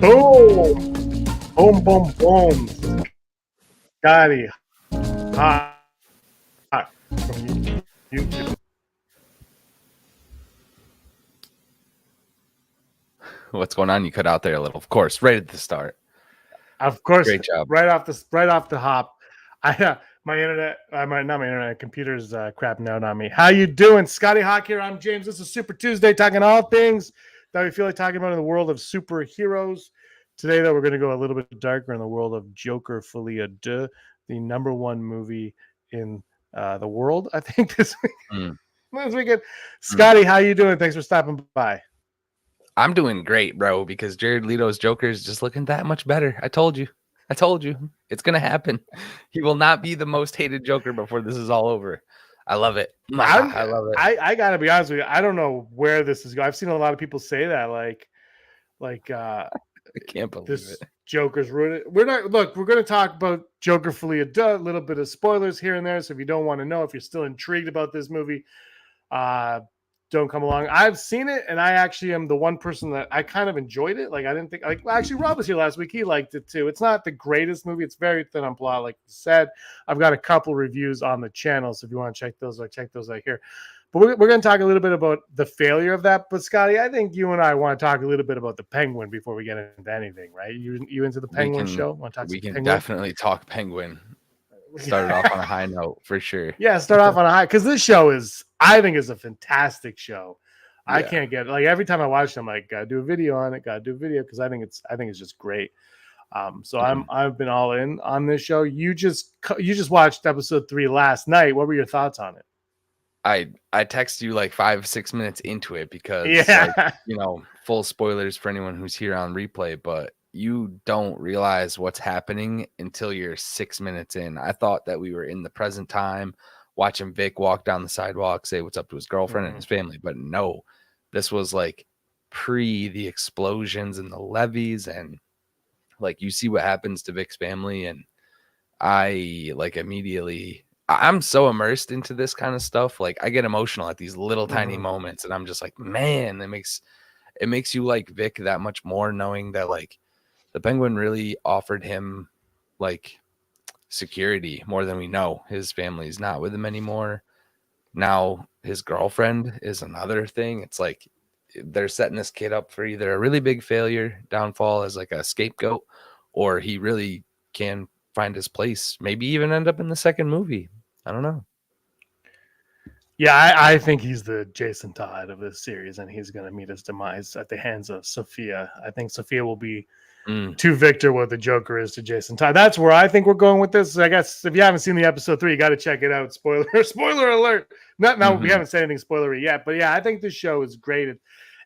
Boom, boom, boom, boom. Scotty, hot from YouTube. What's going on? You cut out there a little. Of course, right at the start. Of course, Great job. right off the hop. My internet, not my internet, computer's crapping out on me. How you doing, Scotty Hawk here? I'm James. This is Super Tuesday, talking all things that we feel like talking about in the world of superheroes. Today, though, we're going to go a little bit darker in the world of Joker Folie A Deux, the #1 movie in the world, I think, this week. This weekend. Scotty, how you doing? Thanks for stopping by. I'm doing great, bro, because Jared Leto's Joker is just looking that much better. I told you. It's going to happen. He will not be the most hated Joker before this is all over. I love it. I love it. I got to be honest with you. I don't know where this is going. I've seen a lot of people say that, like I can't believe this it. Joker's ruined it. We're going to talk about Joker Folie A Deux, a little bit of spoilers here and there. So if you don't want to know, if you're still intrigued about this movie, don't come along. I've seen it, and I actually am the one person that I kind of enjoyed it. Like, I didn't think, actually, Rob was here last week. He liked it too. It's not the greatest movie. It's very thin on plot, like you said. I've got a couple reviews on the channel, so if you want to check those out here. But we're going to talk a little bit about the failure of that. But Scotty, I think you and I want to talk a little bit about the Penguin before we get into anything, right? You into the Penguin show? Want to talk we can Penguin? Definitely talk Penguin. Started off on a high note for sure. Yeah, start off on a high, because this show I think is a fantastic show. Yeah. I can't get, like, every time I watch it, I'm like, gotta do a video on it, because I think it's just great. So I've been all in on this show. You just watched episode 3 last night. What were your thoughts on it? I texted you like 5-6 minutes into it because full spoilers for anyone who's here on replay, but you don't realize what's happening until you're 6 minutes in. I thought that we were in the present time watching Vic walk down the sidewalk, say what's up to his girlfriend and his family. But no, this was like pre the explosions and the levees, and like you see what happens to Vic's family. And I like immediately, I'm so immersed into this kind of stuff. Like I get emotional at these little tiny moments, and I'm just like, man, it makes you like Vic that much more, knowing that like the Penguin really offered him like security more than we know. His family's not with him anymore. Now his girlfriend is another thing. It's like they're setting this kid up for either a really big failure, downfall as like a scapegoat, or he really can find his place, maybe even end up in the second movie. I don't know. Yeah, I think he's the Jason Todd of this series, and he's going to meet his demise at the hands of Sophia. I think Sophia will be to Victor what the Joker is to Jason Todd. That's where I think we're going with this. I guess if you haven't seen the episode 3, you got to check it out. Spoiler alert. We haven't said anything spoilery yet, but yeah, I think this show is great.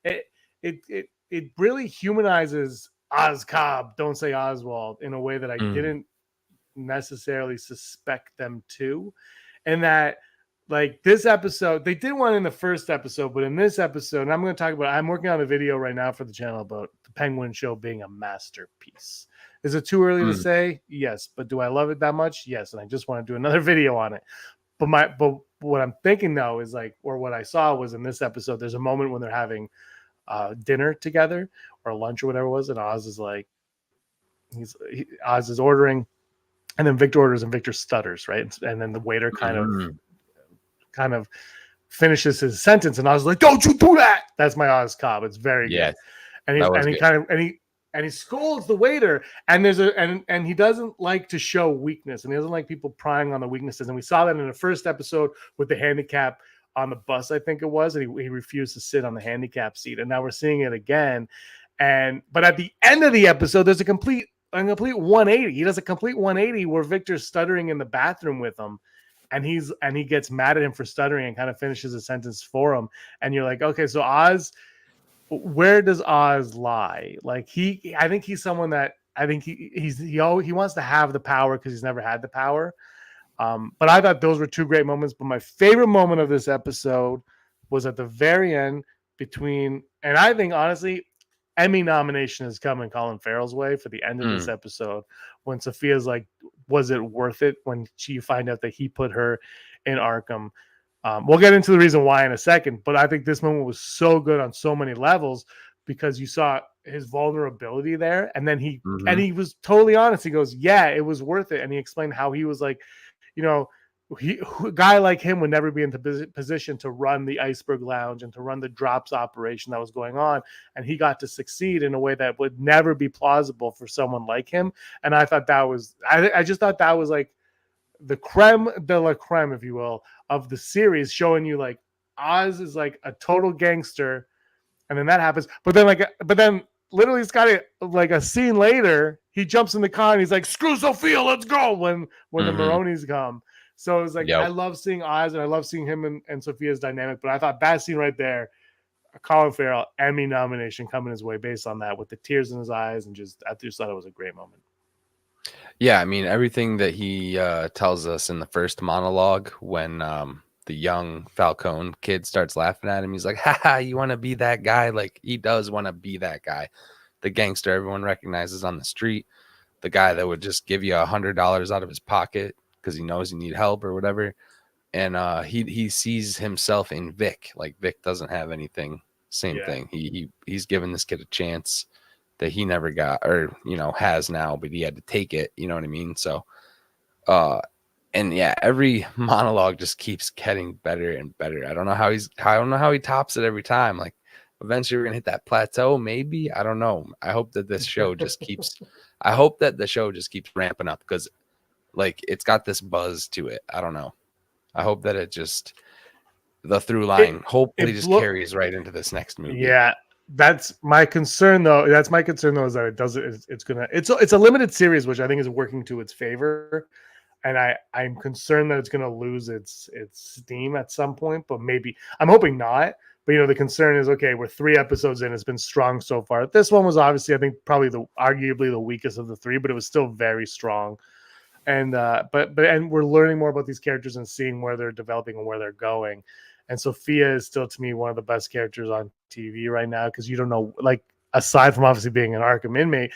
It really humanizes Oz Cobb, don't say Oswald, in a way that I didn't necessarily suspect them to. And that, like, this episode, they did one in the first episode, but in this episode, and I'm going to talk about, I'm working on a video right now for the channel about the Penguin show being a masterpiece. Is it too early to say? Yes. But do I love it that much? Yes. And I just want to do another video on it. But what I'm thinking though is like, or what I saw was in this episode, there's a moment when they're having dinner together or lunch or whatever it was. And Oz is like, Oz is ordering, and then Victor orders and Victor stutters, right? And then the waiter kind of finishes his sentence, and I was like, "Don't you do that!" That's my Oz Cobb. It's very good. And he scolds the waiter, and and he doesn't like to show weakness, and he doesn't like people prying on the weaknesses. And we saw that in the first episode with the handicap on the bus, I think it was, and he refused to sit on the handicap seat. And now we're seeing it again. But at the end of the episode, there's a complete 180. He does a complete 180 where Victor's stuttering in the bathroom with him. And he gets mad at him for stuttering and kind of finishes a sentence for him. And you're like, okay, so Oz, where does Oz lie? Like I think he's someone that I think he wants to have the power because he's never had the power. But I thought those were 2 great moments. But my favorite moment of this episode was at the very end and I think honestly, Emmy nomination is coming Colin Farrell's way for the end of this episode, when Sophia's like, was it worth it, when you find out that he put her in Arkham. We'll get into the reason why in a second, but I think this moment was so good on so many levels because you saw his vulnerability there, and then Mm-hmm. he was totally honest. He goes, "Yeah, it was worth it," and he explained how he was like, you know, a guy like him would never be in the position to run the Iceberg Lounge and to run the drops operation that was going on, and he got to succeed in a way that would never be plausible for someone like him. And I thought that was, I just thought that was like the creme de la creme, if you will, of the series, showing you like Oz is like a total gangster, and then that happens. But then literally it's got like a scene later, he jumps in the car and he's like, "Screw Sophia, let's go!" When the Mm-hmm. Maronis come. So it's like, Yep. I love seeing Oz and I love seeing him and Sophia's dynamic. But I thought that scene right there, Colin Farrell Emmy nomination coming his way based on that, with the tears in his eyes, and I just thought it was a great moment. Yeah, I mean, everything that he tells us in the first monologue when the young Falcone kid starts laughing at him, he's like, haha, you want to be that guy? Like, he does want to be that guy. The gangster everyone recognizes on the street, the guy that would just give you $100 out of his pocket because he knows you need help or whatever. And he sees himself in Vic. Like, Vic doesn't have anything. Same thing. He's given this kid a chance that he never got, or has now, but he had to take it. You know what I mean? So, and yeah, every monologue just keeps getting better and better. I don't know how he tops it every time. Like, eventually we're gonna hit that plateau. Maybe, I don't know. I hope that this show just keeps. I hope that the show just keeps ramping up, because like it's got this buzz to it. I don't know. I hope that the through line hopefully just carries right into this next movie. Yeah. That's my concern though. Is that it's a limited series, which I think is working to its favor. And I'm concerned that it's going to lose its steam at some point, but maybe I'm hoping not. But the concern is, okay, we're 3 episodes in. It's been strong so far. This one was obviously, I think, probably arguably the weakest of the 3, but it was still very strong. And and we're learning more about these characters and seeing where they're developing and where they're going. And Sophia is still, to me, one of the best characters on TV right now, because you don't know, like, aside from obviously being an Arkham inmate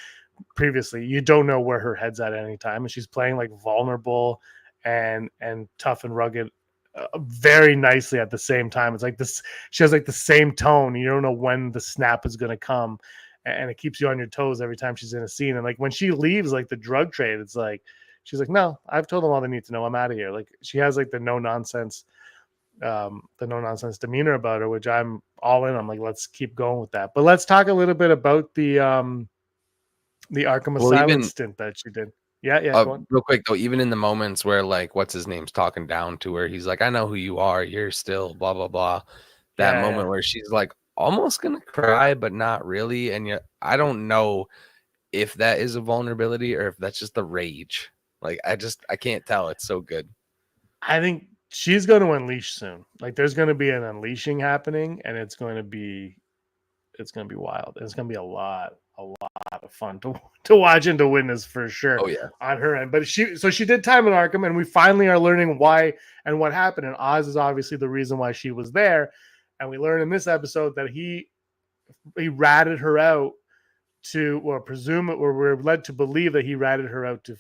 previously, you don't know where her head's at any time, and she's playing like vulnerable and tough and rugged very nicely at the same time. It's like this, she has like the same tone. You don't know when the snap is going to come, and it keeps you on your toes every time she's in a scene. And like when she leaves like the drug trade, it's like she's like, no, I've told them all they need to know, I'm out of here. Like, she has like the no nonsense demeanor about her, which I'm all in. I'm like, let's keep going with that. But let's talk a little bit about the Arkham Asylum stint that she did. Yeah. Go on. Real quick though, even in the moments where like what's his name's talking down to her, he's like, I know who you are, you're still blah blah blah. That moment where she's like almost gonna cry, but not really. And I don't know if that is a vulnerability or if that's just the rage. Like, I can't tell. It's so good. I think she's going to unleash soon. Like, there's going to be an unleashing happening, and it's going to be wild. It's going to be a lot of fun to watch and to witness, for sure. Oh yeah, on her end. But she did time in Arkham, and we finally are learning why and what happened. And Oz is obviously the reason why she was there. And we learn in this episode that he ratted her out to, or we're led to believe that he ratted her out to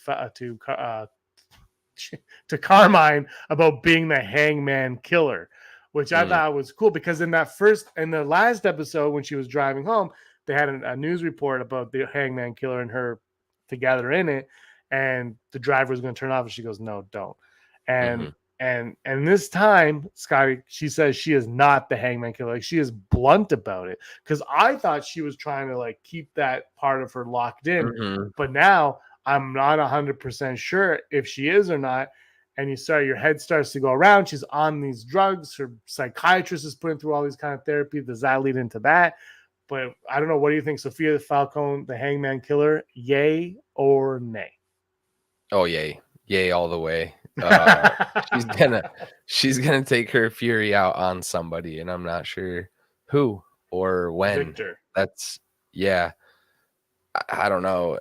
Carmine about being the hangman killer, which I thought was cool, because in the last episode when she was driving home, they had a news report about the hangman killer and her together in it, and the driver was going to turn off, and she goes, no, don't. And this time, Scotty, she says she is not the hangman killer. Like, she is blunt about it, because I thought she was trying to like keep that part of her locked in, but now I'm not 100% sure if she is or not. And your head starts to go around. She's on these drugs. Her psychiatrist is putting through all these kind of therapy. Does that lead into that? But I don't know. What do you think, Sophia Falcone, the hangman killer? Yay or nay? Oh, yay all the way. She's gonna take her fury out on somebody, and I'm not sure who or when. Victor. That's I don't know.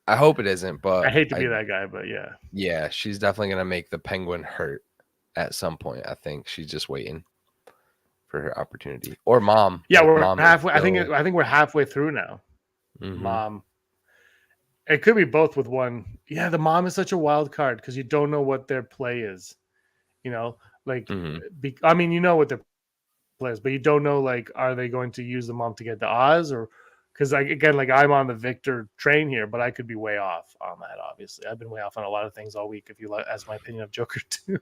I hope it isn't, but I hate to be that guy, but yeah. Yeah, she's definitely gonna make the Penguin hurt at some point. I think she's just waiting for her opportunity. Or mom. Yeah, we're mom halfway. I think we're halfway through now. Mom. It could be both with one. Yeah, the mom is such a wild card, because you don't know what their play is. Like, I mean, you know what their play is, but you don't know, like, are they going to use the mom to get to Oz, or because again, like I'm on the Victor train here, but I could be way off on that. Obviously, I've been way off on a lot of things all week. If you ask my opinion of Joker 2,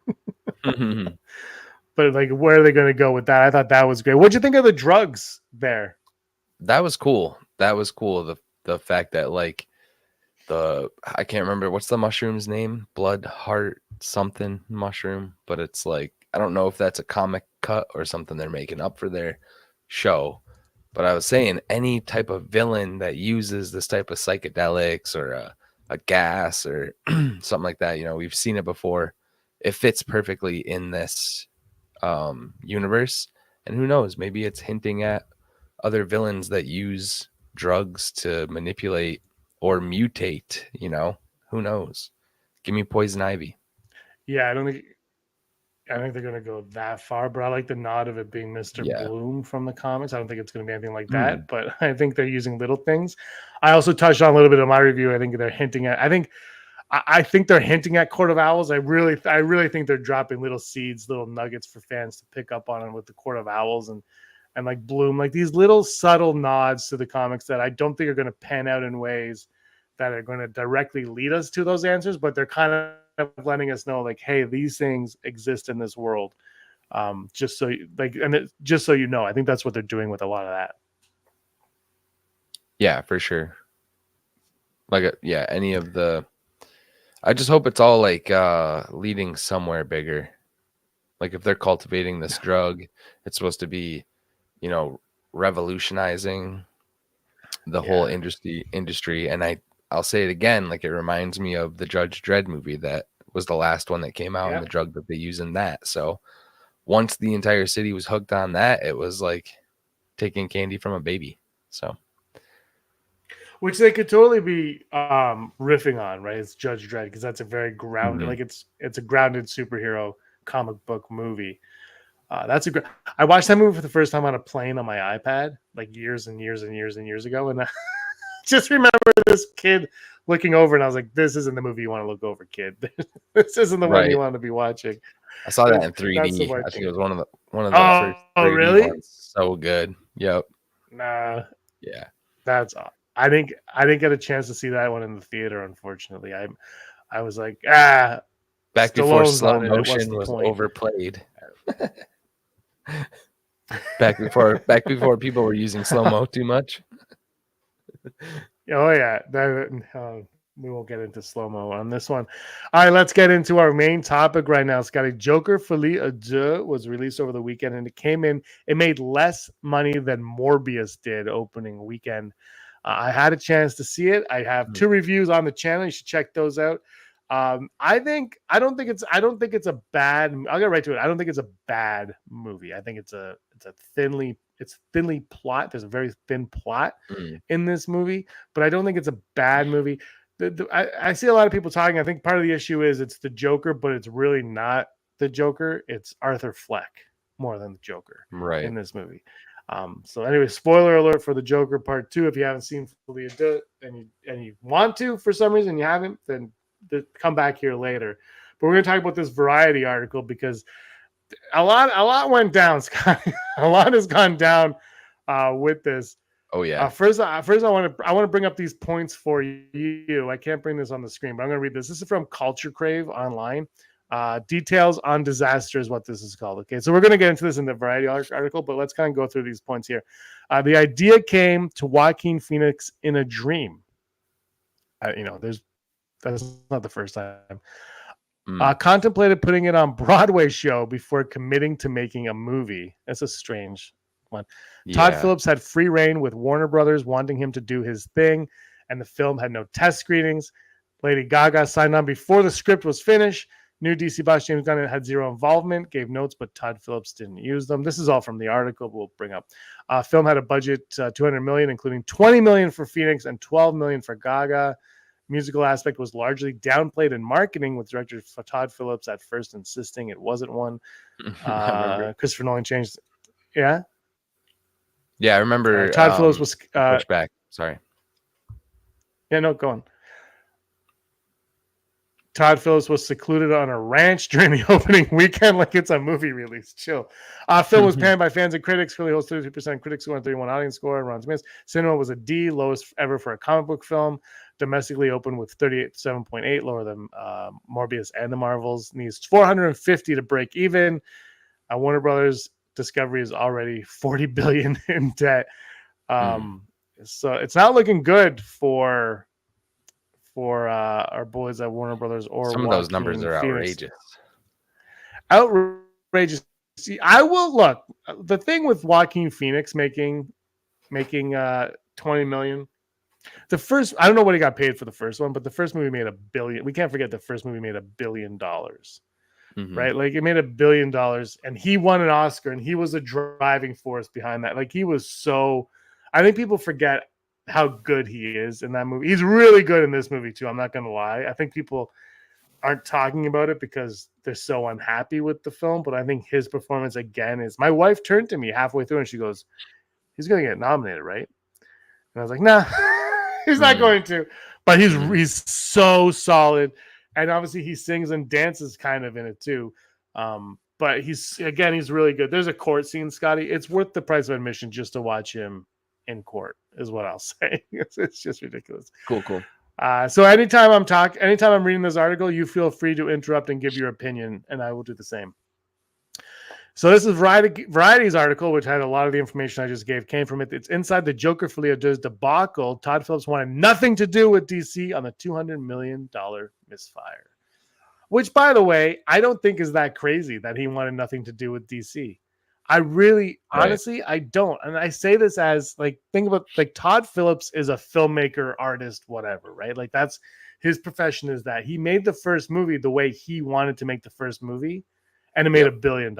but like, where are they going to go with that? I thought that was great. What'd you think of the drugs there? That was cool. That was cool. The fact that like I can't remember what's the mushroom's name, blood heart something mushroom, but it's like I don't know if that's a comic cut or something they're making up for their show. But I was saying any type of villain that uses this type of psychedelics or a gas or something like that, you know, we've seen it before. It fits perfectly in this universe. And who knows, maybe it's hinting at other villains that use drugs to manipulate or mutate, you know, who knows? Give me Poison Ivy. Yeah, I think they're going to go that far, but I like the nod of it being Mr. Yeah. Bloom from the comics. I don't think it's going to be anything like Mm. that, but I think they're using little things. I also touched on a little bit of my review. I think they're hinting at. I think they're hinting at Court of Owls. I really think they're dropping little seeds, little nuggets for fans to pick up on with the Court of Owls and like Bloom, like these little subtle nods to the comics that I don't think are going to pan out in ways that are going to directly lead us to those answers, but they're kind of letting us know, like, hey, these things exist in this world. Just so just so you know, I think that's what they're doing with a lot of that. Yeah, for sure. Like, yeah, any of the. I just hope it's all like leading somewhere bigger. Like if they're cultivating this drug, it's supposed to be, you know, revolutionizing the whole industry. And I'll say it again, like it reminds me of the Judge Dredd movie that was the last one that came out and the drug that they use in that. So once the entire city was hooked on that, it was like taking candy from a baby. So which they could totally be riffing on, right? It's Judge Dredd, because that's a very grounded, like it's a grounded superhero comic book movie. That's a great. I watched that movie for the first time on a plane on my iPad, like years and years and years and years ago, and I just remember this kid looking over, and I was like, "This isn't the movie you want to look over, kid. This isn't the one you want to be watching." I saw that in 3D. I think it was one of the first 3D ones. So good. Yep. Nah. Yeah. That's. I didn't get a chance to see that one in the theater. Unfortunately, I was like, back before slow motion was overplayed. back before people were using slow mo too much. Oh yeah, we won't get into slow mo on this one. All right, let's get into our main topic right now, Scotty. Joker Folie A Deux was released over the weekend, and it made less money than Morbius did opening weekend. I had a chance to see it. I have 2 reviews on the channel. You should check those out. I don't think it's a bad. I'll get right to it. I don't think it's a bad movie. I think it's thinly plot. There's a very thin plot in this movie, but I don't think it's a bad movie. I see a lot of people talking. I think part of the issue is it's the Joker, but it's really not the Joker. It's Arthur Fleck more than the Joker in this movie. So anyway, spoiler alert for the Joker Part 2. If you haven't seen Folie A Deux and you want to for some reason you haven't, then come back here later. But we're going to talk about this Variety article because a lot went down, Scott. A lot has gone down with this. Oh yeah. First I want to bring up these points for you. I can't bring this on the screen, but I'm going to read this. This is from Culture Crave online. Details on disaster is what this is called. Okay, so we're going to get into this in the Variety article, but let's kind of go through these points here. The idea came to Joaquin Phoenix in a dream. That's not the first time. Contemplated putting it on Broadway show before committing to making a movie. That's a strange one. Yeah. Todd Phillips had free reign with Warner Brothers wanting him to do his thing, and the film had no test screenings. Lady Gaga signed on before the script was finished. New DC boss James Gunn had 0 involvement, gave notes, but Todd Phillips didn't use them. This is all from the article we'll bring up. Film had a budget $200 million, including $20 million for Phoenix and $12 million for Gaga. Musical aspect was largely downplayed in marketing, with director Todd Phillips at first insisting it wasn't one. Christopher Nolan changed. Yeah? Yeah, I remember. Todd Phillips was... pushback. Sorry. Yeah, no, go on. Todd Phillips was secluded on a ranch during the opening weekend, like it's a movie release. Chill. Film was panned by fans and critics. Currently holds 32% critic score and 31 audience score. Rotten Tomatoes. Cinema was a D, lowest ever for a comic book film. Domestically opened with 37.8, lower than Morbius and the Marvels. Needs 450 to break even. Warner Brothers Discovery is already 40 billion in debt. So it's not looking good for our boys at Warner Brothers or some of those numbers are outrageous. Outrageous. See, I will look. The thing with Joaquin Phoenix making 20 million. The first, I don't know what he got paid for the first one, but the first movie made $1 billion. We can't forget the first movie made $1 billion, right? Like it made $1 billion, and he won an Oscar, and he was a driving force behind that. Like he was so. I think people forget how good he is in that movie. He's really good in this movie too. I'm not gonna lie. I think people aren't talking about it because they're so unhappy with the film, but I think his performance again is. My wife turned to me halfway through and she goes, "He's gonna get nominated, right?" And I was like, "Nah, he's not going to." But he's so solid, and obviously he sings and dances kind of in it too. But he's really good. There's a court scene, Scotty. It's worth the price of admission just to watch him in court, is what I'll say. It's just ridiculous. Cool. So anytime I'm reading this article, you feel free to interrupt and give your opinion, and I will do the same. So this is Variety's article, which had a lot of the information I just gave came from it. It's inside the Joker Folie A Deux debacle. Todd Phillips wanted nothing to do with DC on the $200 million misfire. Which, by the way, I don't think is that crazy that he wanted nothing to do with DC. I really, honestly, I don't. And I say this as like, think about like Todd Phillips is a filmmaker, artist, whatever, right? Like that's his profession is that he made the first movie the way he wanted to make the first movie, and it made $1 billion.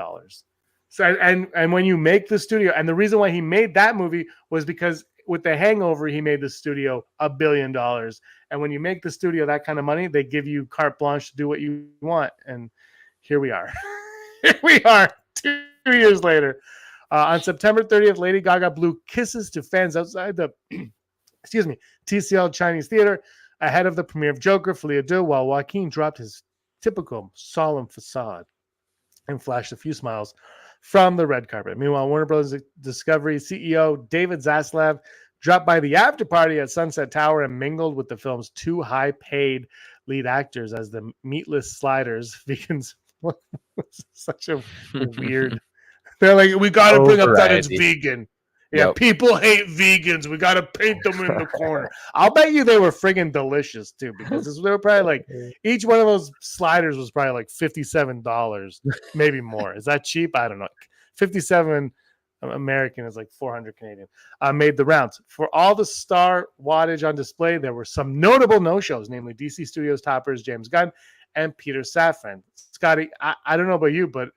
So, and when you make the studio, and the reason why he made that movie was because with The Hangover, he made the studio $1 billion. And when you make the studio that kind of money, they give you carte blanche to do what you want. And here we are. Here we are. 2 years later, on September 30th, Lady Gaga blew kisses to fans outside the TCL Chinese Theater ahead of the premiere of Joker Folie A Deux, while Joaquin dropped his typical solemn facade and flashed a few smiles from the red carpet. Meanwhile, Warner Brothers Discovery CEO David Zaslav dropped by the after party at Sunset Tower and mingled with the film's two high-paid lead actors as the meatless sliders, vegans. Such a weird. They're like, we got to bring up that it's vegan. Yeah, people hate vegans. We got to paint them in the corner. I'll bet you they were friggin' delicious too, because they were probably like each one of those sliders was probably like $57, maybe more. Is that cheap? I don't know. 57 American is like 400 Canadian. Made the rounds. For all the star wattage on display, there were some notable no-shows, namely DC Studios toppers James Gunn and Peter Safran. Scotty, I don't know about you, but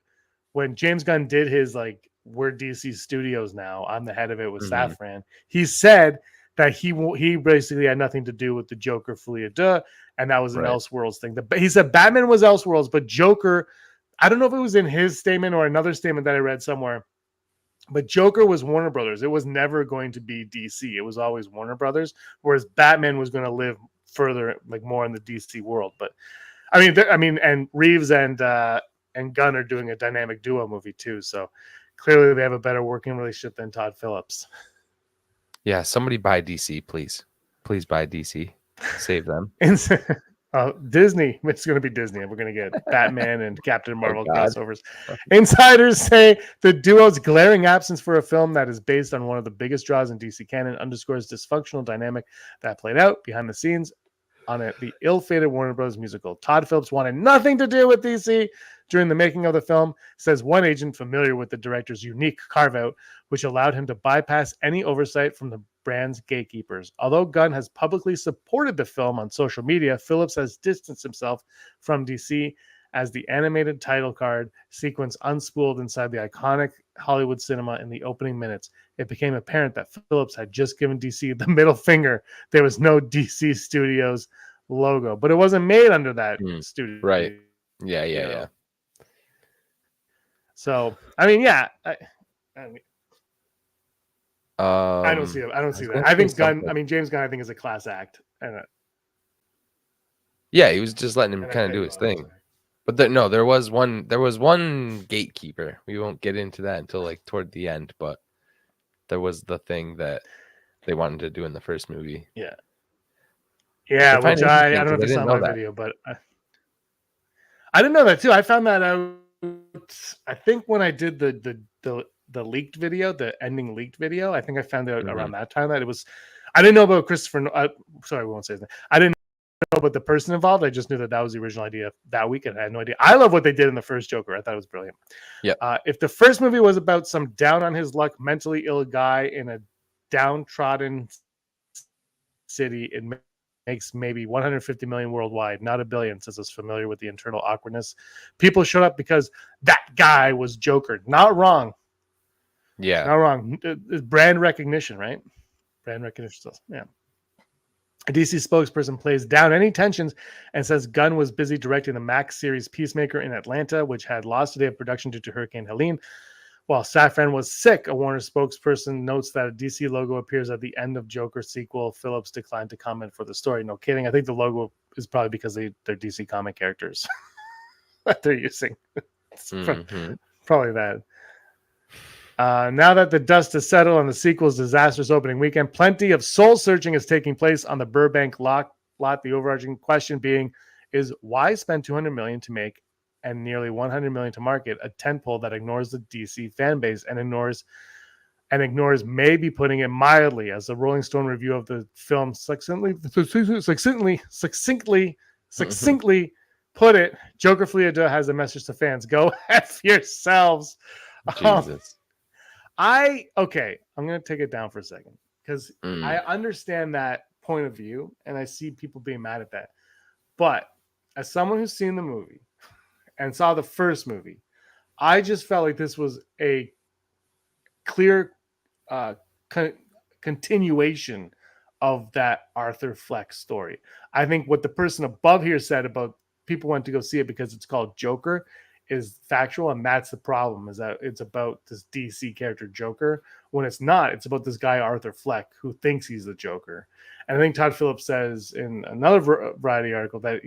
when James Gunn did his like we're DC Studios now, I'm the head of it with Safran, he said that he basically had nothing to do with the Joker Folie A Deux, and that was an Elseworlds thing. He said Batman was Elseworlds, but Joker, I don't know if it was in his statement or another statement that I read somewhere, but Joker was Warner Brothers. It was never going to be DC. It was always Warner Brothers, whereas Batman was going to live further, like more in the DC world. But I mean, and Reeves and Gunn are doing a dynamic duo movie too. So clearly they have a better working relationship than Todd Phillips. Yeah, somebody buy DC, please. Please buy DC. Save them. Disney. It's going to be Disney. We're going to get Batman and Captain Marvel crossovers. Insiders say the duo's glaring absence for a film that is based on one of the biggest draws in DC canon underscores dysfunctional dynamic that played out behind the scenes on the ill-fated Warner Bros. Musical. Todd Phillips wanted nothing to do with DC during the making of the film, says one agent familiar with the director's unique carve-out, which allowed him to bypass any oversight from the brand's gatekeepers. Although Gunn has publicly supported the film on social media, Phillips has distanced himself from DC as the animated title card sequence unspooled inside the iconic Hollywood cinema in the opening minutes. It became apparent that Phillips had just given DC the middle finger. There was no DC Studios logo, but it wasn't made under that studio. Right. Yeah. So, I mean, yeah. I don't see it. I don't see that. I think Gunn, James Gunn, I think is a class act. Yeah, he was just letting him And I kind of cut do you his off. I'm thing. sorry. But there was one gatekeeper. We won't get into that until like toward the end, but there was the thing that they wanted to do in the first movie, Yeah. which I Yeah, find which I interesting don't know because if I you didn't saw know my that. video, but I didn't know that too. I found that out. I think when I did the leaked video, the ending leaked video. I think I found out Mhm. around that time that it was. I didn't know about Christopher. Sorry, we won't say his name. I didn't know about the person involved. I just knew that that was the original idea that week, and I had no idea. I love what they did in the first Joker. I thought it was brilliant. Yep. If the first movie was about some down on his luck, mentally ill guy in a downtrodden city, it makes maybe 150 million worldwide, not a billion, says it's familiar with the internal awkwardness. People showed up because that guy was Joker. Not wrong. Yeah. Not wrong. It's brand recognition, right? Brand recognition. Yeah. A DC spokesperson plays down any tensions and says Gunn was busy directing the Max series Peacemaker in Atlanta, which had lost a day of production due to Hurricane Helene. While Safran was sick, a Warner spokesperson notes that a DC logo appears at the end of Joker sequel. Phillips declined to comment for the story. No kidding. I think the logo is probably because they're DC comic characters that they're using. Mm-hmm. Probably that. Now that the dust has settled on the sequel's disastrous opening weekend, plenty of soul searching is taking place on the Burbank lot. The overarching question being is why spend $200 million to make and nearly $100 million to market a tentpole that ignores the DC fan base and ignores maybe putting it mildly, as the Rolling Stone review of the film succinctly put it. Joker Folie A Deux has a message to fans: go F yourselves. Jesus. I'm gonna take it down for a second because I Mm. understand that point of view and I see people being mad at that. But as someone who's seen the movie and saw the first movie, I just felt like this was a clear uh, continuation of that Arthur Fleck story. I think what the person above here said about people went to go see it because it's called Joker is factual, and that's the problem, is that it's about this DC character Joker when it's not. It's about this guy Arthur Fleck who thinks he's the Joker. And I think Todd Phillips says in another Variety article that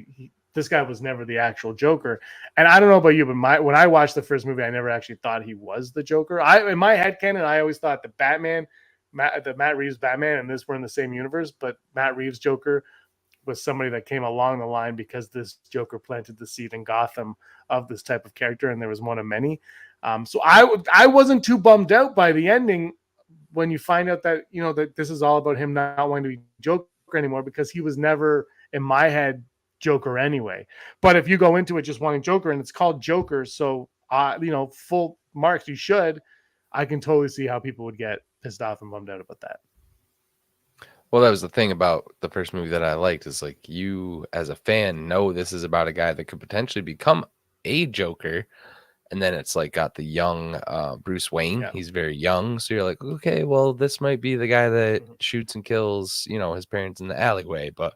this guy was never the actual Joker. And I don't know about you, but when I watched the first movie, I never actually thought he was the Joker. In my headcanon, I always thought the Matt Reeves Batman and this were in the same universe, but Matt Reeves Joker was somebody that came along the line because this Joker planted the seed in Gotham of this type of character, and there was one of many. So I wasn't too bummed out by the ending when you find out that that this is all about him not wanting to be Joker anymore, because he was never in my head Joker anyway. But if you go into it just wanting Joker and it's called Joker, so full marks, you should. I can totally see how people would get pissed off and bummed out about that. Well, that was the thing about the first movie that I liked, is like, you as a fan know this is about a guy that could potentially become a Joker. And then it's like got the young Bruce Wayne. Yeah. He's very young. So you're like, okay, well, this might be the guy that shoots and kills, his parents in the alleyway. But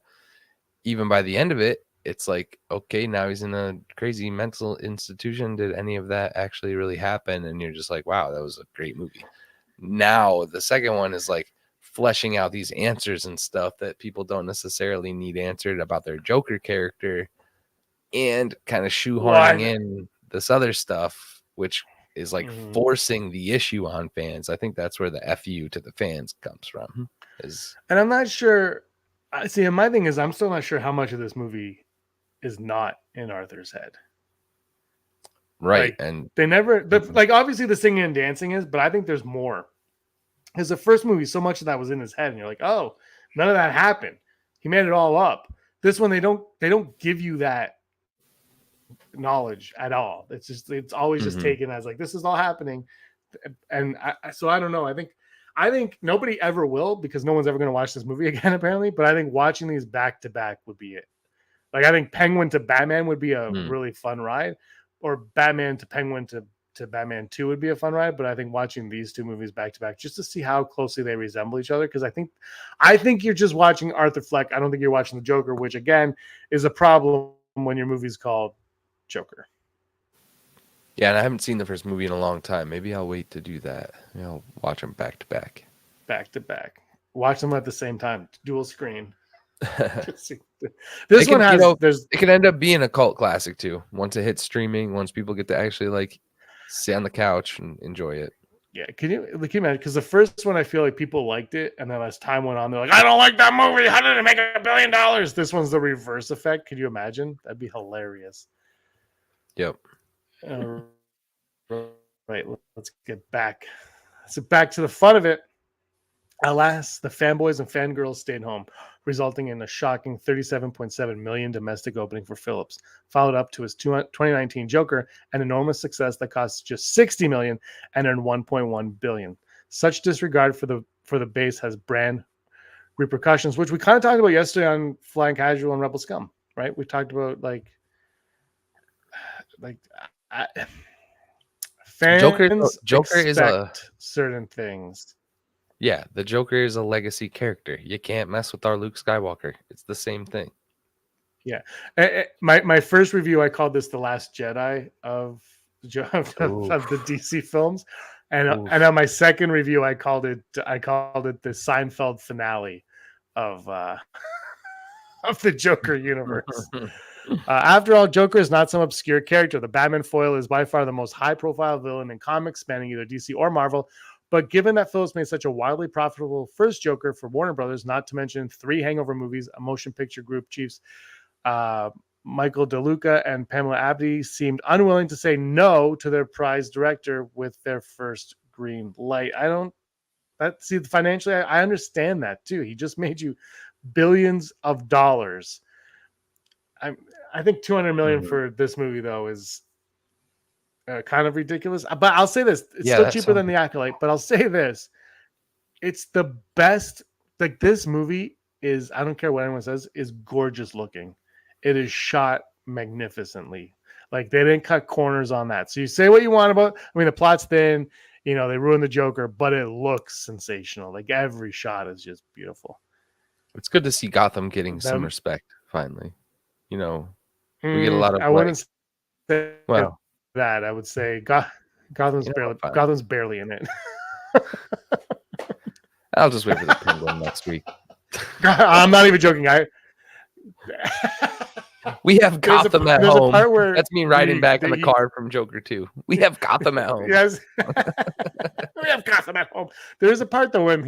even by the end of it, it's like, okay, now he's in a crazy mental institution. Did any of that actually really happen? And you're just like, wow, that was a great movie. Now the second one is like fleshing out these answers and stuff that people don't necessarily need answered about their Joker character, and kind of shoehorning in this other stuff, which is like forcing the issue on fans. I think that's where the FU to the fans comes from. And I'm not sure. See, my thing is, I'm still not sure how much of this movie is not in Arthur's head. Right. Like, and they never, like, obviously the singing and dancing is, but I think there's more. Because the first movie, so much of that was in his head, and you're like, oh, none of that happened. He made it all up. This one, they don't give you that knowledge at all. It's always just taken as like, this is all happening. And so I don't know. I think nobody ever will, because no one's ever going to watch this movie again, apparently. But I think watching these back to back would be it. Like, I think Penguin to Batman would be a really fun ride, or Batman to Penguin to Batman 2 would be a fun ride. But I think watching these two movies back to back, just to see how closely they resemble each other, because I think you're just watching Arthur Fleck. I don't think you're watching the Joker, which again is a problem when your movie's called Joker. Yeah, and I haven't seen the first movie in a long time. Maybe I'll wait to do that. Watch them back to back. Watch them at the same time, dual screen. This one has it can end up being a cult classic too. Once it hits streaming, once people get to actually like sit on the couch and enjoy it. Yeah, can you imagine? Because the first one, I feel like people liked it, and then as time went on, they're like, "I don't like that movie. How did it make $1 billion?" This one's the reverse effect. Could you imagine? That'd be hilarious. Yep. Right. Let's get back. Let's get back to the fun of it. Alas, the fanboys and fangirls stayed home, resulting in a shocking $37.7 million domestic opening for Phillips, followed up to his 2019 Joker, an enormous success that cost just $60 million and earned $1.1 billion. Such disregard for the base has brand repercussions, which we kind of talked about yesterday on Flying Casual and Rebel Scum, right? We talked about fans Joker is certain things. Yeah, the Joker is a legacy character. You can't mess with our Luke Skywalker. It's the same thing. Yeah. My first review, I called this The Last Jedi of the DC films. And on my second review, I called it the Seinfeld finale of the Joker universe. After all, Joker is not some obscure character. The Batman foil is by far the most high-profile villain in comics, spanning either DC or Marvel. But given that Phillips made such a wildly profitable first Joker for Warner Brothers, not to mention 3 Hangover movies, a motion picture group chiefs, Michael DeLuca and Pamela Abdy seemed unwilling to say no to their prize director with their first green light. Financially, I understand that too. He just made you billions of dollars. I think $200 million for this movie, though, is kind of ridiculous. But I'll say this. It's still cheaper than The Acolyte, but I'll say this. It's the best. Like, this movie is, I don't care what anyone says, is gorgeous looking. It is shot magnificently. Like, they didn't cut corners on that. So you say what you want about, the plot's thin, they ruined the Joker, but it looks sensational. Like, every shot is just beautiful. It's good to see Gotham getting some respect, finally. We get a lot of. I wouldn't say that. I would say Gotham's barely in it. I'll just wait for the Penguin next week. I'm not even joking. We have Gotham at home. That's me riding back in the car from Joker 2. We have Gotham at home. Yes, we have Gotham at home. There's a part though when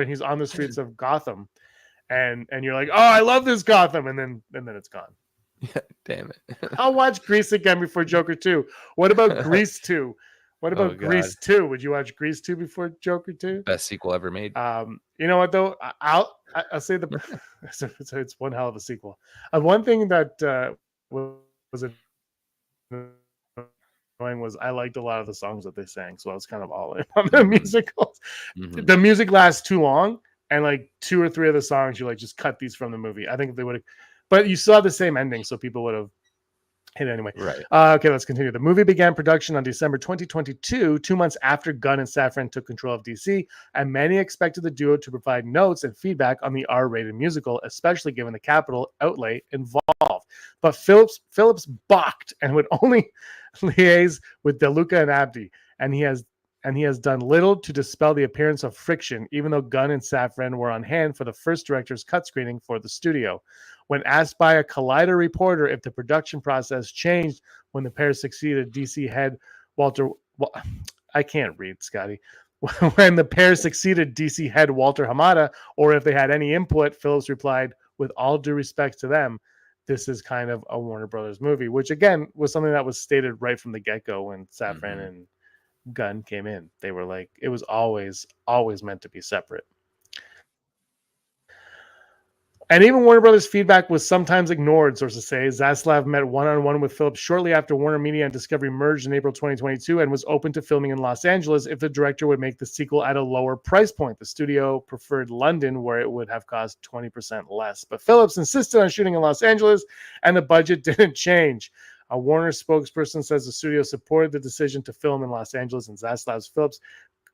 he's on the streets of Gotham, and you're like, oh, I love this Gotham, and then it's gone. Yeah, damn it. I'll watch Grease again before Joker 2. What about Grease 2? What about Grease 2? Would you watch Grease 2 before Joker 2? Best sequel ever made. You know what though? I'll say it's one hell of a sequel. One thing that was annoying was I liked a lot of the songs that they sang, so I was kind of all in on the musicals. Mm-hmm. The music lasts too long, and like 2 or 3 of the songs, you like just cut these from the movie. I think if they would have. But you still have the same ending, so people would have hit it anyway. Right. Okay, let's continue. The movie began production on December 2022, 2 months after Gunn and Safran took control of DC, and many expected the duo to provide notes and feedback on the R-rated musical, especially given the capital outlay involved. But Phillips balked and would only liaise with DeLuca and Abdy, and he has done little to dispel the appearance of friction, even though Gunn and Safran were on hand for the first director's cut screening for the studio. When asked by a Collider reporter if the production process changed when the pair succeeded DC head Walter... I can't read, Scotty. When the pair succeeded DC head Walter Hamada, or if they had any input, Phillips replied, with all due respect to them, this is kind of a Warner Brothers movie, which again was something that was stated right from the get-go when Safran and Gunn came in. They were like, it was always meant to be separate. And even Warner Brothers' feedback was sometimes ignored, sources say. Zaslav met one-on-one with Phillips shortly after Warner Media and Discovery merged in April 2022 and was open to filming in Los Angeles if the director would make the sequel at a lower price point. The studio preferred London, where it would have cost 20% less. But Phillips insisted on shooting in Los Angeles, and the budget didn't change. A Warner spokesperson says the studio supported the decision to film in Los Angeles, and Zaslav's Phillips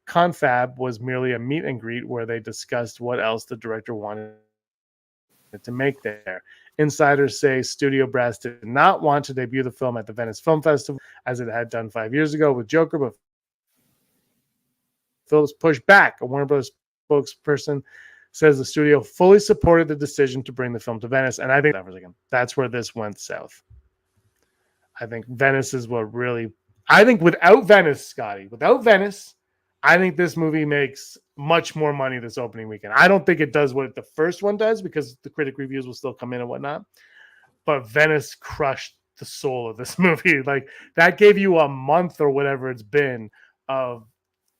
confab was merely a meet and greet where they discussed what else the director wanted to make there. Insiders say Studio Brass did not want to debut the film at the Venice Film Festival as it had done 5 years ago with Joker, but Phillips pushed back. A Warner Bros. Spokesperson says the studio fully supported the decision to bring the film to Venice. And I think that's where this went south. I think Venice is what really, I think without Venice, Scotty, without Venice, I think this movie makes much more money this opening weekend. I don't think it does what the first one does because the critic reviews will still come in and whatnot. But Venice crushed the soul of this movie. Like that gave you a month or whatever it's been of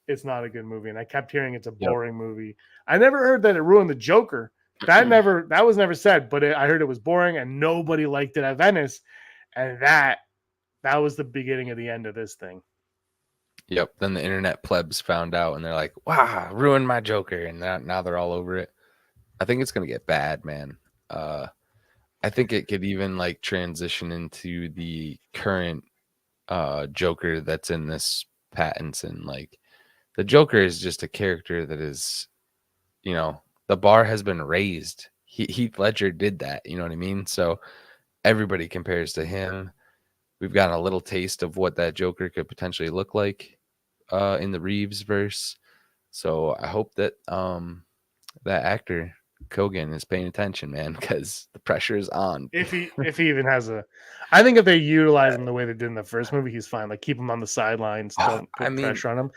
it's not a good movie. And I kept hearing it's a boring movie. I never heard that it ruined the Joker. That was never said, but I heard it was boring and nobody liked it at Venice. And that was the beginning of the end of this thing. Yep. Then the internet plebs found out and they're like, wow, ruined my Joker. And now they're all over it. I think it's going to get bad, man. I think it could even like transition into the current Joker that's in this Pattinson. Like the Joker is just a character that is, you know, the bar has been raised. Heath Ledger did that. You know what I mean? So everybody compares to him. We've gotten a little taste of what that Joker could potentially look like in the Reeves verse. So I hope that that actor Kogan is paying attention, man, because the pressure is on. If he even has I think if they utilize him the way they did in the first movie, he's fine. Like keep him on the sidelines, don't put pressure on him.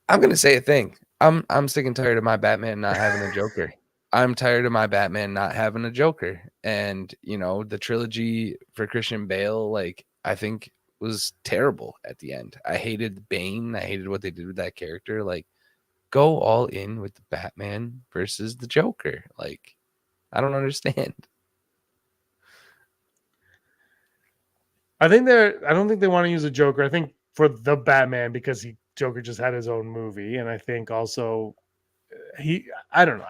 I'm gonna say a thing. I'm sick and tired of my Batman not having a Joker. I'm tired of my Batman not having a Joker. And, you know, the trilogy for Christian Bale, like, I think was terrible at the end. I hated Bane. I hated what they did with that character. Like, go all in with the Batman versus the Joker. Like, I don't understand. I don't think they want to use a Joker. I think for the Batman because Joker just had his own movie. And I think also I don't know.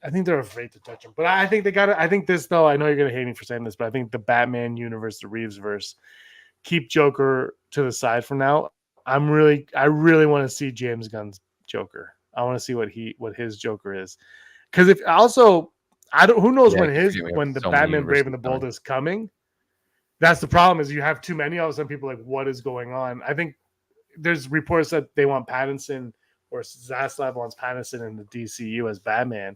I think they're afraid to touch him. But I think they got it. I think this, though, I know you're going to hate me for saying this, but I think the Batman universe, the Reeves verse, keep Joker to the side from now. I really want to see James Gunn's Joker. I want to see what his Joker is. Because if also, who knows when the Batman Brave and the Bold is coming. That's the problem is you have too many. All of a sudden people are like, what is going on? I think there's reports that they want Pattinson or Zaslav wants Pattinson in the DCU as Batman.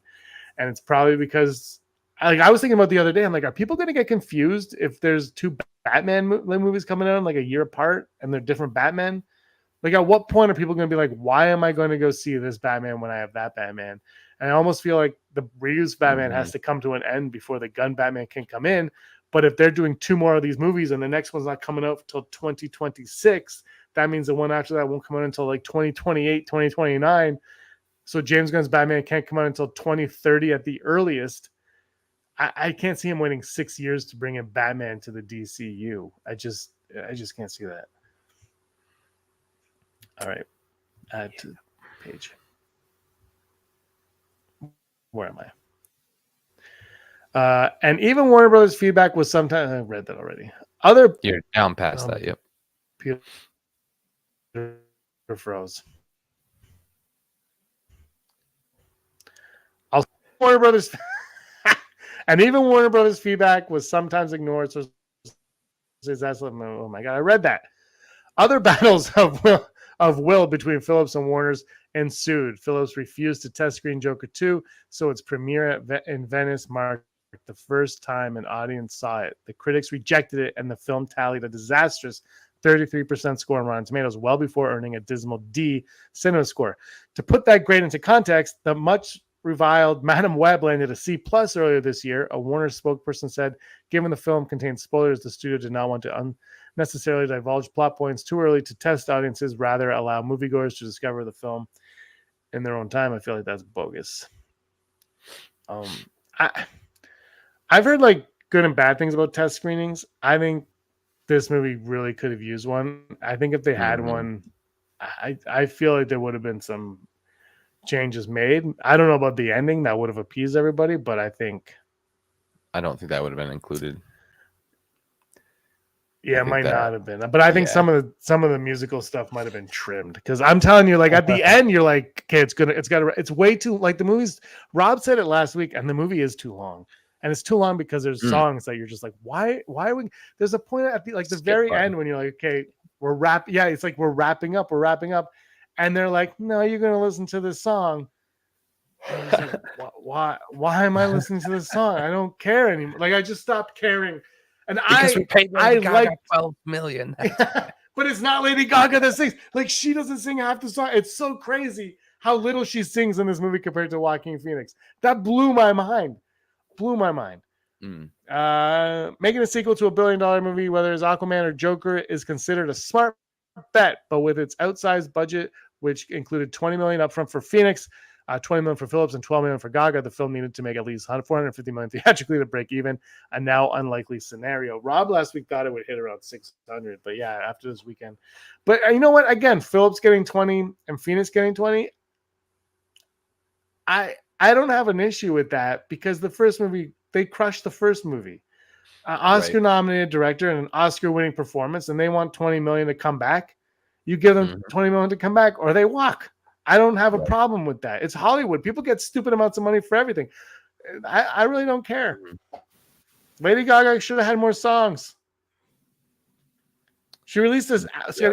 And it's probably because, like, I was thinking about the other day, I'm like, are people going to get confused if there's two Batman movies coming out like a year apart and they're different Batman? Like, at what point are people going to be like, why am I going to go see this Batman when I have that Batman? And I almost feel like the Reeves Batman has to come to an end before the Gunn Batman can come in. But if they're doing two more of these movies and the next one's not coming out until 2026, that means the one after that won't come out until like 2028, 2029. So James Gunn's Batman can't come out until 2030 at the earliest. I can't see him waiting 6 years to bring in Batman to the DCU. I just can't see that. All right. Add to the page. Where am I? And even Warner Brothers feedback was sometimes I read that already. You're down past that, yep. Peter froze. Warner Brothers and even Warner Brothers feedback was sometimes ignored. So that's oh my god, I read that. Other battles of will between Phillips and Warner's ensued. Phillips refused to test screen Joker 2, so its premiere in Venice marked the first time an audience saw it. The critics rejected it, and the film tallied a disastrous 33% score on Rotten Tomatoes, well before earning a dismal D cinema score. To put that grade into context, the much reviled Madam Web landed a C+ earlier this year. A Warner spokesperson said, given the film contains spoilers, the studio did not want to unnecessarily divulge plot points too early to test audiences, rather allow moviegoers to discover the film in their own time. I feel like that's bogus. I've heard like good and bad things about test screenings. I think this movie really could have used one. I think if they had one, I feel like there would have been some changes made. I don't know about the ending that would have appeased everybody, but I don't think that would have been included. Yeah, it might not have been. But I think some of the musical stuff might have been trimmed. Because I'm telling you, like at the end, you're like, okay, it's way too like the movies. Rob said it last week, and the movie is too long. And it's too long because there's songs that you're just like, why are we? There's a point at the very end when you're like, okay, we're wrapping. Yeah, it's like we're wrapping up, and they're like, no, you're gonna listen to this song. I was like, why am I listening to this song? I don't care anymore. Like I just stopped caring. And Because we paid Lady Gaga like 12 million. but it's not Lady Gaga that sings. Like she doesn't sing half the song. It's so crazy how little she sings in this movie compared to Joaquin Phoenix. That blew my mind. Making a sequel to a $1 billion movie, whether it's Aquaman or Joker, is considered a smart bet, but with its outsized budget, which included $20 million upfront for Phoenix, $20 million for Phillips, and $12 million for Gaga, the film needed to make at least $450 million theatrically to break even. A now unlikely scenario. Rob last week thought it would hit around 600, but yeah, after this weekend. But you know what? Again, Phillips getting 20 and Phoenix getting 20. I don't have an issue with that because the first movie, they crushed the first movie. Oscar-nominated director and an Oscar-winning performance, and they want 20 million to come back. You give them 20 million to come back, or they walk. I don't have a problem with that. It's Hollywood. People get stupid amounts of money for everything. I really don't care. Lady Gaga should have had more songs. She released this.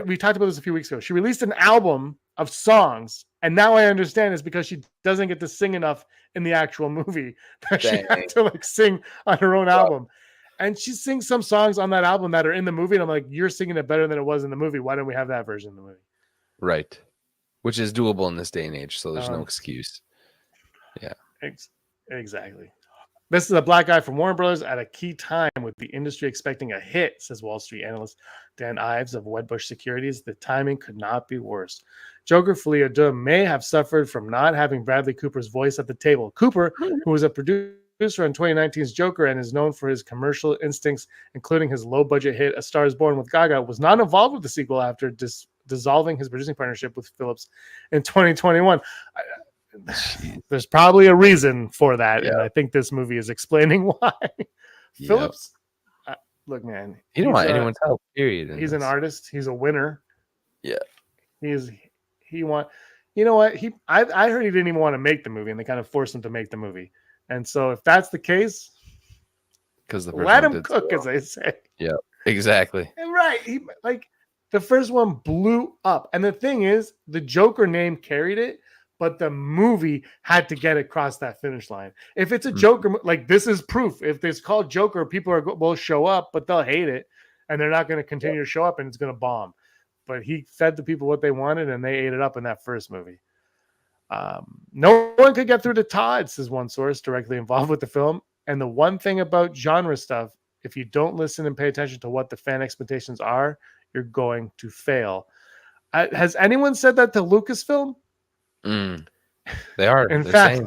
We talked about this a few weeks ago. She released an album of songs, and now I understand it's because she doesn't get to sing enough in the actual movie that she had to like sing on her own album. And she sings some songs on that album that are in the movie, and I'm like, you're singing it better than it was in the movie. Why don't we have that version in the movie? Right. Which is doable in this day and age, so there's no excuse. Yeah. Exactly. This is a black guy from Warner Brothers at a key time with the industry expecting a hit, says Wall Street analyst Dan Ives of Wedbush Securities. The timing could not be worse. Joker Folie A Deux may have suffered from not having Bradley Cooper's voice at the table. Cooper, who was a producer on 2019's Joker and is known for his commercial instincts, including his low-budget hit A Star Is Born with Gaga, was not involved with the sequel after dissolving his producing partnership with Phillips in 2021. There's probably a reason for that, and I think this movie is explaining why. Phillips, look, man, he don't want anyone's help. Period. He's an artist. He's a winner. Yeah, he want. You know what? I heard he didn't even want to make the movie, and they kind of forced him to make the movie. And so, if that's the case, because let him cook, as they say. Yeah, exactly. And right, the first one blew up, and the thing is, the Joker name carried it. But the movie had to get across that finish line. If it's a Joker, like this is proof. If it's called Joker, people will show up, but they'll hate it, and they're not going to continue to show up, and it's going to bomb. But he fed the people what they wanted, and they ate it up in that first movie. No one could get through to Todd, says one source directly involved with the film. And the one thing about genre stuff, if you don't listen and pay attention to what the fan expectations are, you're going to fail. Has anyone said that to Lucasfilm? They are. In fact,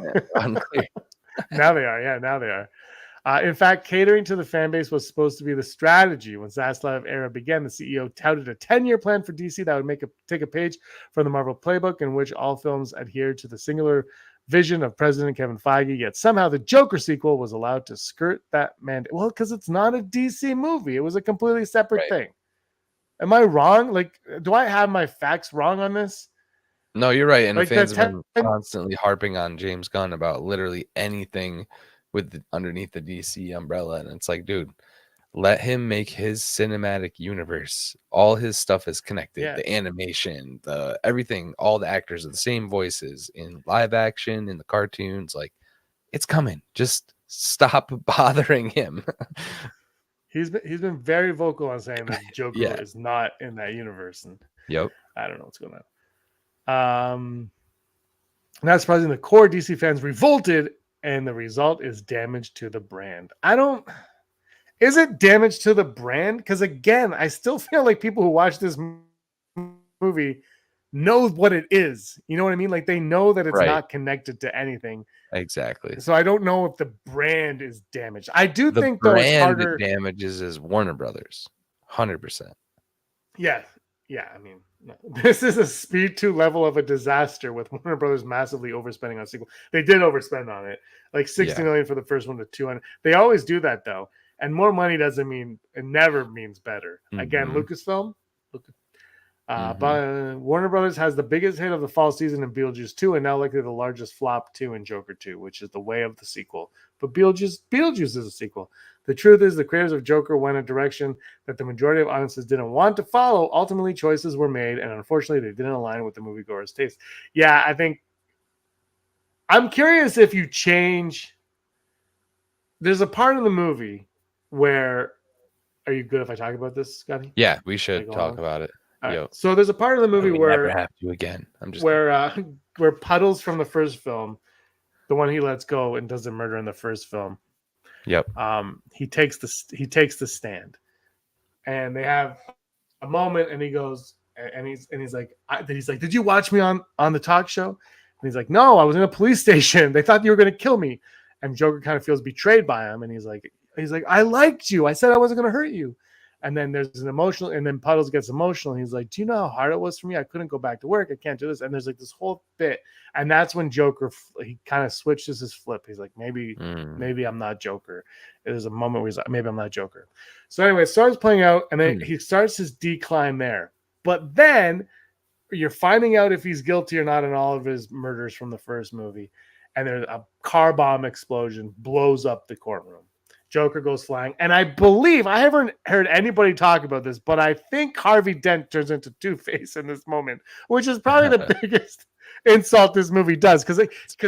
now they are. Yeah, now they are. In fact, catering to the fan base was supposed to be the strategy. When Zaslav era began, the CEO touted a 10-year plan for DC that would take a page from the Marvel playbook, in which all films adhered to the singular vision of President Kevin Feige. Yet somehow the Joker sequel was allowed to skirt that mandate. Well, because it's not a DC movie; it was a completely separate thing. Am I wrong? Like, do I have my facts wrong on this? No, you're right. And the fans have been constantly harping on James Gunn about literally anything underneath the DC umbrella. And it's like, dude, let him make his cinematic universe. All his stuff is connected. Yeah. The animation, the everything, all the actors are the same voices in live action, in the cartoons. Like, it's coming. Just stop bothering him. He's been very vocal on saying that Joker is not in that universe. And I don't know what's going on. Not surprising, the core DC fans revolted, and the result is damage to the brand. Is it damage to the brand? Because again, I still feel like people who watch this movie know what it is. You know what I mean? Like they know that it's not connected to anything. Exactly. So I don't know if the brand is damaged. I do think though it's harder. The damages is Warner Brothers, 100%. Yeah. I mean, no. This is a Speed 2 level of a disaster with Warner Brothers massively overspending on a sequel. They did overspend on it, like $60 million for the first one to $200. They always do that though, and more money doesn't mean it never means better. Again, Lucasfilm. But Warner Brothers has the biggest hit of the fall season in Beetlejuice 2, and now likely the largest flop 2 in Joker 2, which is the way of the sequel. But Beetlejuice is a sequel. The truth is, the creators of Joker went a direction that the majority of audiences didn't want to follow. Ultimately, choices were made, and unfortunately, they didn't align with the moviegoer's taste. Yeah, I think I'm curious if you change. There's a part of the movie where. Are you good if I talk about this, Scotty? Yeah, we should talk about it. All right. Yo, So there's a part of the movie we where never have to again. I'm just where Puddles from the first film, the one he lets go and does the murder in the first film. Yep. He takes the stand, and they have a moment, and he goes, and he's like, did you watch me on the talk show? And he's like, no, I was in a police station. They thought you were going to kill me. And Joker kind of feels betrayed by him, and he's like, I liked you. I said I wasn't going to hurt you. And then there's an emotional, and then Puddles gets emotional. And he's like, do you know how hard it was for me? I couldn't go back to work. I can't do this. And there's like this whole bit. And that's when Joker, he kind of switches his flip. He's like, maybe I'm not Joker. There's a moment where he's like, maybe I'm not Joker. So anyway, it starts playing out, and then he starts his decline there. But then you're finding out if he's guilty or not in all of his murders from the first movie. And there's a car bomb explosion, blows up the courtroom. Joker goes flying. And I believe, I haven't heard anybody talk about this, but I think Harvey Dent turns into Two-Face in this moment, which is probably the biggest insult this movie does. Because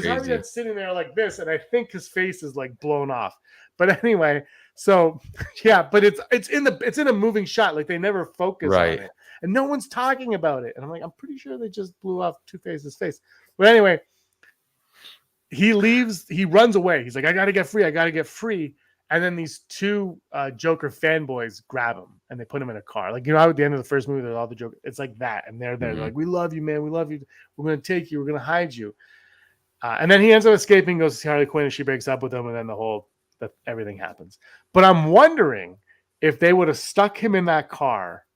Harvey Dent's sitting there like this, and I think his face is like blown off. But anyway, so yeah, but it's in a moving shot. Like they never focus on it. And no one's talking about it. And I'm like, I'm pretty sure they just blew off Two-Face's face. But anyway, he leaves, he runs away. He's like, I gotta get free. And then these two Joker fanboys grab him and they put him in a car. Like, you know how at the end of the first movie, there's all the Joker. It's like that. And they're there. They're like, we love you, man. We love you. We're going to take you. We're going to hide you. And then he ends up escaping, goes to see Harley Quinn, and she breaks up with him. And then everything happens. But I'm wondering if they would have stuck him in that car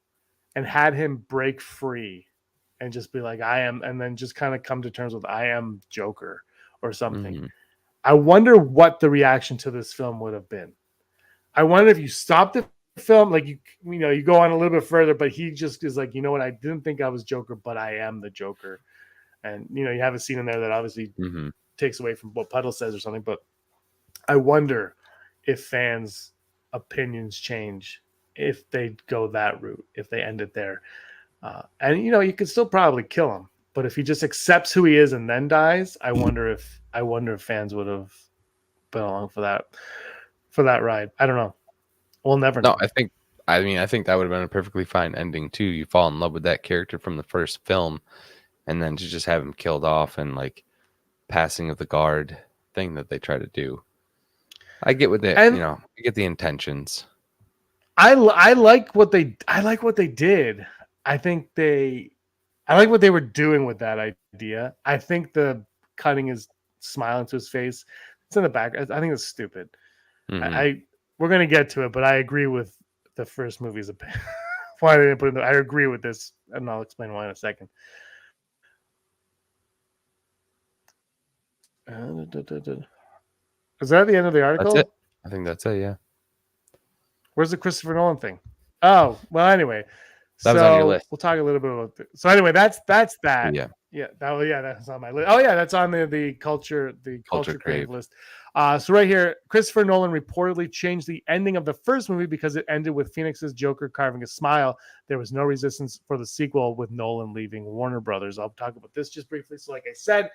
and had him break free and just be like, I am, and then just kind of come to terms with, I am Joker or something. I wonder what the reaction to this film would have been. I wonder if you stopped the film, like you go on a little bit further, but he just is like, you know what? I didn't think I was Joker, but I am the Joker. And, you have a scene in there that obviously takes away from what Puddle says or something. But I wonder if fans' opinions change if they go that route, if they end it there. And, you could still probably kill him. But if he just accepts who he is and then dies, I wonder if fans would have been along for that ride. I don't know. We'll never know. No, I think that would have been a perfectly fine ending too. You fall in love with that character from the first film, and then to just have him killed off and like passing of the guard thing that they try to do. I get with it, and I get the intentions. I like what they did. I like what they were doing with that idea. I think the cutting his smile into his face, it's in the back. I think it's stupid. We're going to get to it, but I agree with the first movie's opinion. Why they didn't put it I agree with this, and I'll explain why in a second. Is that the end of the article? That's it. I think that's it, yeah. Where's the Christopher Nolan thing? Oh, well, anyway. That was on your list. We'll talk a little bit about it. So anyway, that's that. Yeah. That's on my list. Oh yeah, that's on the culture crave list. So right here, Christopher Nolan reportedly changed the ending of the first movie because it ended with Phoenix's Joker carving a smile. There was no resistance for the sequel with Nolan leaving Warner Brothers. I'll talk about this just briefly. So like I said,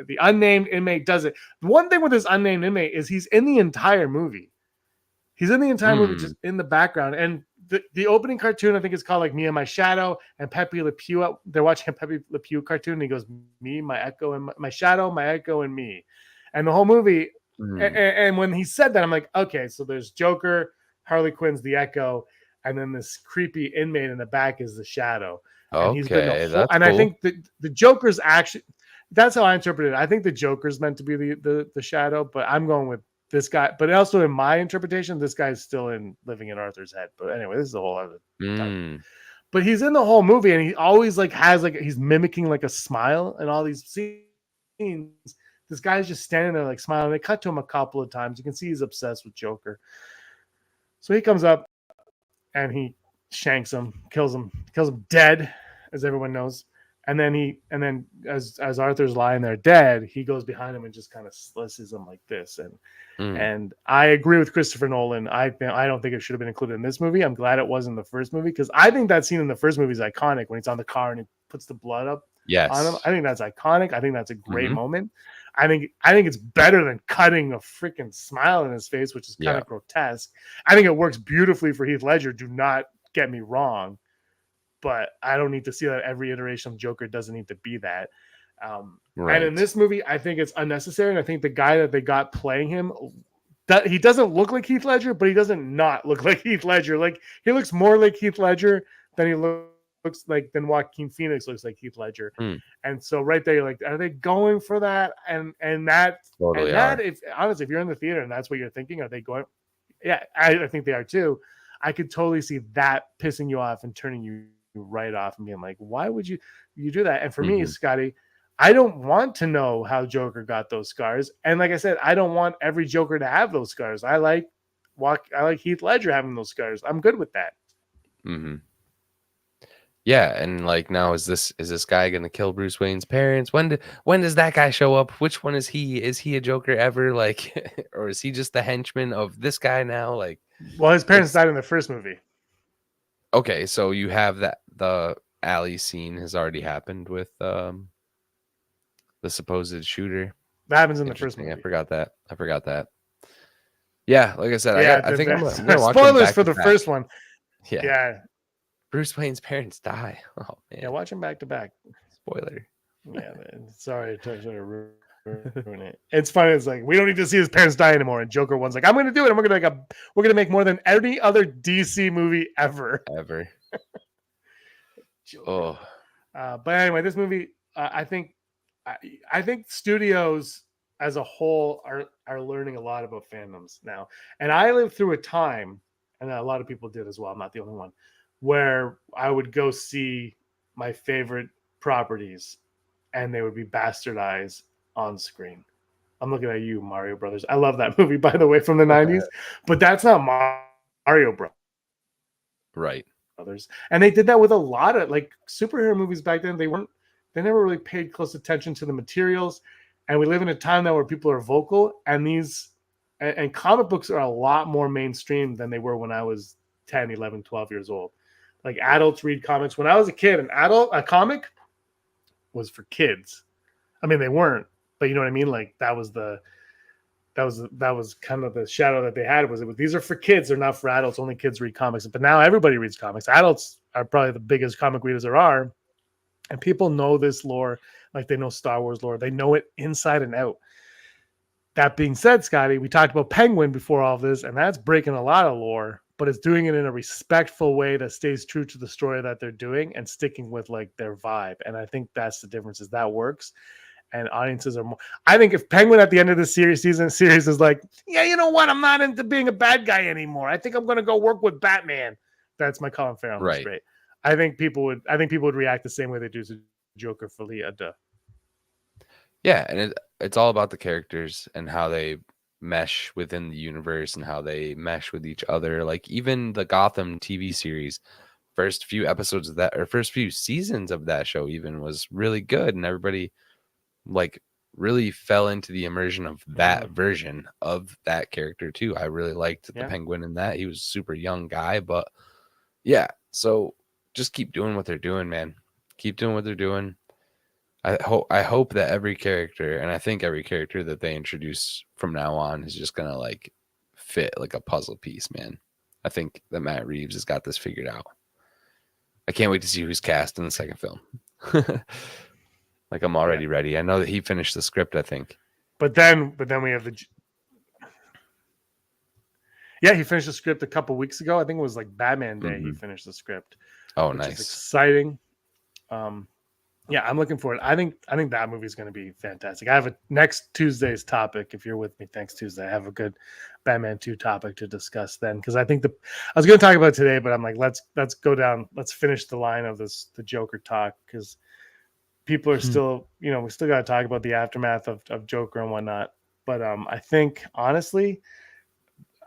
the unnamed inmate does it. The one thing with this unnamed inmate is he's in the entire movie. He's in the entire movie, just in the background. And the opening cartoon, I think, is called like Me and My Shadow, and Pepe Le Pew. They're watching a Pepe Le Pew cartoon, and he goes, me, my echo, and my shadow, my echo, and me. And the whole movie, and when he said that, I'm like, okay, so there's Joker, Harley Quinn's the echo, and then this creepy inmate in the back is the shadow. And he's been that's and cool. I think the Joker's actually, that's how I interpret it. I think the Joker's meant to be the shadow, but I'm going with this guy. But also in my interpretation, this guy's still living in Arthur's head. But anyway, this is a whole other time. But he's in the whole movie, and he always like has like, he's mimicking like a smile in all these scenes. This guy's just standing there like smiling. They cut to him a couple of times. You can see he's obsessed with Joker. So he comes up and he shanks him, kills him dead, as everyone knows. And then as Arthur's lying there dead, he goes behind him and just kind of slisses him like this. And I agree with Christopher Nolan. I don't think it should have been included in this movie. I'm glad it was in the first movie, because I think that scene in the first movie is iconic when he's on the car and he puts the blood up on him. Yes. I think that's iconic. I think that's a great Mhm. moment. I think it's better than cutting a freaking smile in his face, which is kind Yeah. of grotesque. I think it works beautifully for Heath Ledger. Do not get me wrong, but I don't need to see that every iteration of Joker doesn't need to be that. And in Right. this movie, I think it's unnecessary. And I think the guy that they got playing him, that he doesn't look like Heath Ledger, but he doesn't not look like Heath Ledger. Like he looks more like Heath Ledger than he looks like than Joaquin Phoenix looks like Heath Ledger. Hmm. And so right there, you're like, are they going for that? And that Totally are. if honestly, if you're in the theater and that's what you're thinking, are they going? Yeah, I think they are too. I could totally see that pissing you off and turning you right off and being like, why would you do that? And for me, Scotty, I don't want to know how Joker got those scars. And like I said, I don't want every Joker to have those scars. I like Heath Ledger having those scars. I'm good with that. Mm-hmm. Yeah, and like now is this guy gonna kill Bruce Wayne's parents? When does that guy show up? Which one is he? Is he a Joker ever? Like, or is he just the henchman of this guy now? Like, well, his parents died in the first movie. Okay, so you have that the alley scene has already happened with the supposed shooter. That happens in the first movie. I forgot that. Yeah, like I said, I think I'm gonna watch spoilers for the first one. Yeah. Bruce Wayne's parents die. Oh man. Yeah, watch them back to back. Spoiler. Yeah, man. Sorry to ruin it. It's funny. It's like we don't need to see his parents die anymore. And Joker one's like, I'm going to do it. And we're gonna make more than any other DC movie ever. Oh. But anyway, this movie, I think studios as a whole are learning a lot about fandoms now. And I lived through a time, and a lot of people did as well. I'm not the only one, where I would go see my favorite properties and they would be bastardized on screen. I'm looking at you, Mario Brothers. I love that movie, by the way, from the 90s, but that's not Mario Brothers. Right. And they did that with a lot of like superhero movies back then. They never really paid close attention to the materials. And we live in a time now where people are vocal, and comic books are a lot more mainstream than they were when I was 10, 11, 12 years old. Like adults read comics. When I was a kid, a comic was for kids. I mean, they weren't, but you know what I mean? Like that was kind of the shadow that they had was these are for kids. They're not for adults. Only kids read comics. But now everybody reads comics. Adults are probably the biggest comic readers there are. And people know this lore like they know Star Wars lore. They know it inside and out. That being said, Scotty, we talked about Penguin before all of this, and that's breaking a lot of lore, but it's doing it in a respectful way that stays true to the story that they're doing and sticking with like their vibe. And I think that's the difference, is that works. And audiences are more. I think if Penguin at the end of the series is like, yeah, you know what? I'm not into being a bad guy anymore. I think I'm going to go work with Batman. That's my Colin Farrell. Right. Great. I think people would react the same way they do to Joker Folie A Deux. Yeah, and it's all about the characters and how they mesh within the universe and how they mesh with each other. Like even the Gotham TV series, first few episodes of that, or first few seasons of that show even, was really good, and everybody like really fell into the immersion of that version of that character too. I really liked the Penguin in that. He was a super young guy, but yeah, so just keep doing what they're doing, man. Keep doing what they're doing. I hope that every character, and I think every character that they introduce from now on is just gonna like fit like a puzzle piece, man. I think that Matt Reeves has got this figured out. I can't wait to see who's cast in the second film. Like I'm already ready. I know that he finished the script, I think. But then we have he finished the script a couple weeks ago. I think it was like Batman Day. He finished the script. Oh, which nice. Is exciting. Yeah, I'm looking for it. I think that movie is going to be fantastic. I have a next Tuesday's topic. If you're with me, thanks Tuesday. I have a good Batman 2 topic to discuss then, because I think I was going to talk about it today, but I'm like, let's go down. Let's finish the line of the Joker talk, because people are still, we still got to talk about the aftermath of Joker and whatnot. But I think honestly,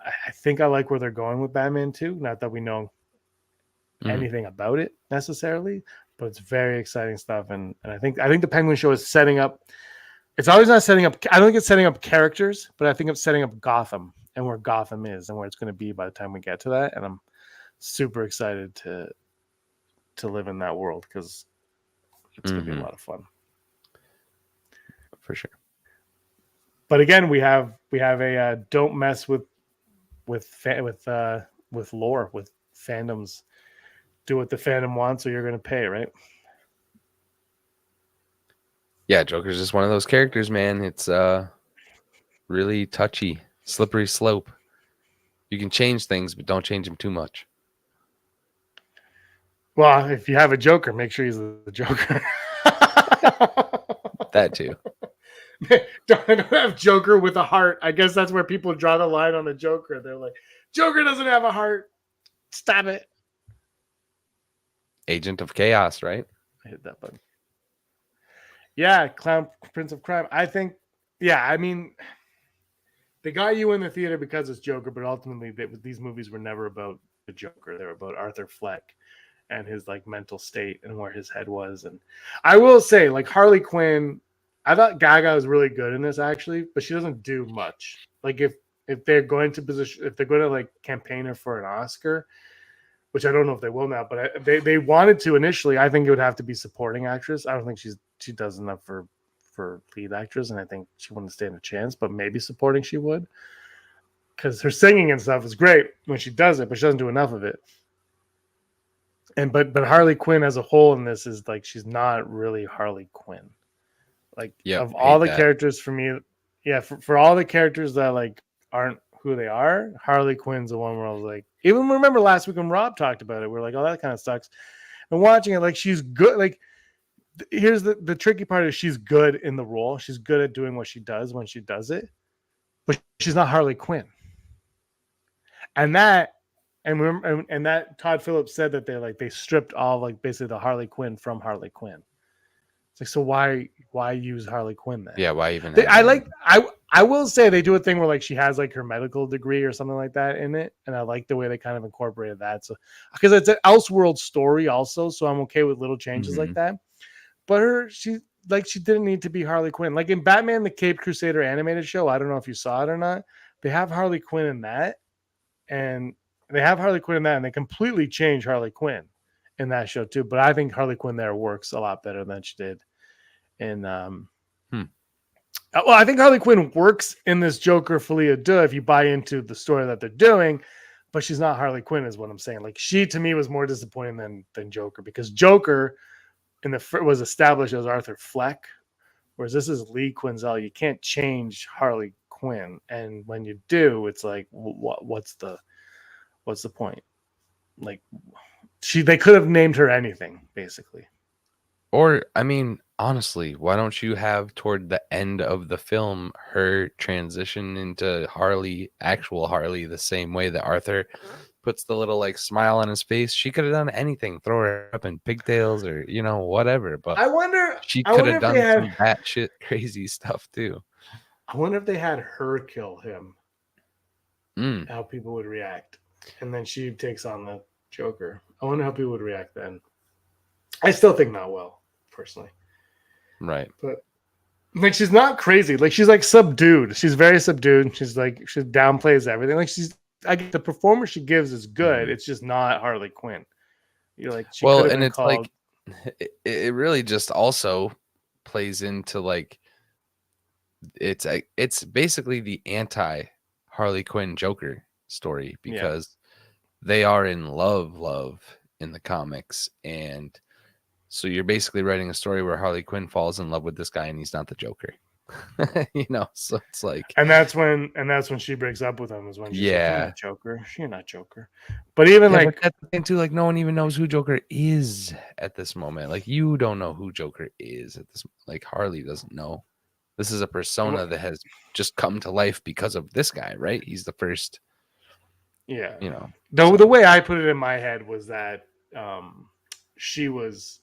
I think I like where they're going with Batman 2. Not that we know anything about it necessarily, but it's very exciting stuff. And I think the Penguin show is setting up. It's always not setting up. I don't think it's setting up characters, but I think it's setting up Gotham and where Gotham is and where it's going to be by the time we get to that. And I'm super excited to live in that world, because It's gonna be a lot of fun for sure. But again, we have a don't mess with lore, with fandoms. Do what the fandom wants, or you're gonna pay, right? Yeah, Joker's just one of those characters, man. It's really touchy, slippery slope. You can change things, but don't change them too much. Well, if you have a Joker, make sure he's the Joker. That too. Don't have Joker with a heart. I guess that's where people draw the line on the Joker. They're like, Joker doesn't have a heart. Stop it. Agent of Chaos, right? I hit that button. Yeah, Clown Prince of Crime. I think, yeah, I mean, they got you in the theater because it's Joker, but ultimately these movies were never about the Joker. They were about Arthur Fleck and his like mental state and where his head was. And I will say, like Harley Quinn, I thought Gaga was really good in this actually, but she doesn't do much. Like if they're going to like campaign her for an Oscar, which I don't know if they will now, but they wanted to initially. I think it would have to be supporting actress. I don't think she does enough for lead actress, and I think she wouldn't stand a chance. But maybe supporting she would, because her singing and stuff is great when she does it, but she doesn't do enough of it. And but Harley Quinn as a whole in this is like she's not really Harley Quinn. Like of all the characters for me, yeah, for all the characters that like aren't who they are, Harley Quinn's the one where I was like, even remember last week when Rob talked about it, we're like, oh, that kind of sucks. And watching it, like she's good. Like here's the tricky part is she's good in the role. She's good at doing what she does when she does it, but she's not Harley Quinn. And that Todd Phillips said that they stripped all like basically the Harley Quinn from Harley Quinn. It's like, so why use Harley Quinn then? Yeah, why even? I will say they do a thing where like she has like her medical degree or something like that in it, and I like the way they kind of incorporated that. So because it's an Elseworld story also, so I'm okay with little changes like that. But she didn't need to be Harley Quinn. Like in Batman the Caped Crusader animated show, I don't know if you saw it or not. They have Harley Quinn in that, and they completely change Harley Quinn in that show too. But I think Harley Quinn there works a lot better than she did in well, I think Harley Quinn works in this Joker Folie A Deux if you buy into the story that they're doing, but she's not Harley Quinn is what I'm saying. Like she to me was more disappointing than Joker, because Joker was established as Arthur Fleck, whereas this is Lee Quinzel. You can't change Harley Quinn, and when you do, it's like what's the point? Like they could have named her anything basically. Or I mean, honestly, why don't you have toward the end of the film her transition into actual Harley, the same way that Arthur puts the little like smile on his face? She could have done anything, throw her up in pigtails or whatever. But she could have done some batshit crazy stuff too. I wonder if they had her kill him, how people would react, and then she takes on the Joker. I wonder how people would react then. I still think not well, personally. Right. But like she's not crazy. Like she's like subdued. She's very subdued. She downplays everything. Like the performance she gives is good. It's just not Harley Quinn. You're like, and it's like it really just also plays into like it's basically the anti Harley Quinn Joker story, because they are in love in the comics, and so you're basically writing a story where Harley Quinn falls in love with this guy and he's not the Joker. So it's like, and that's when she breaks up with him, is when she's like, you're not Joker. But even like that's the thing too, like no one even knows who Joker is at this moment. Like you don't know who Joker is at this, like Harley doesn't know. This is a persona that has just come to life because of this guy, right? He's the first. Yeah. The way I put it in my head was that she was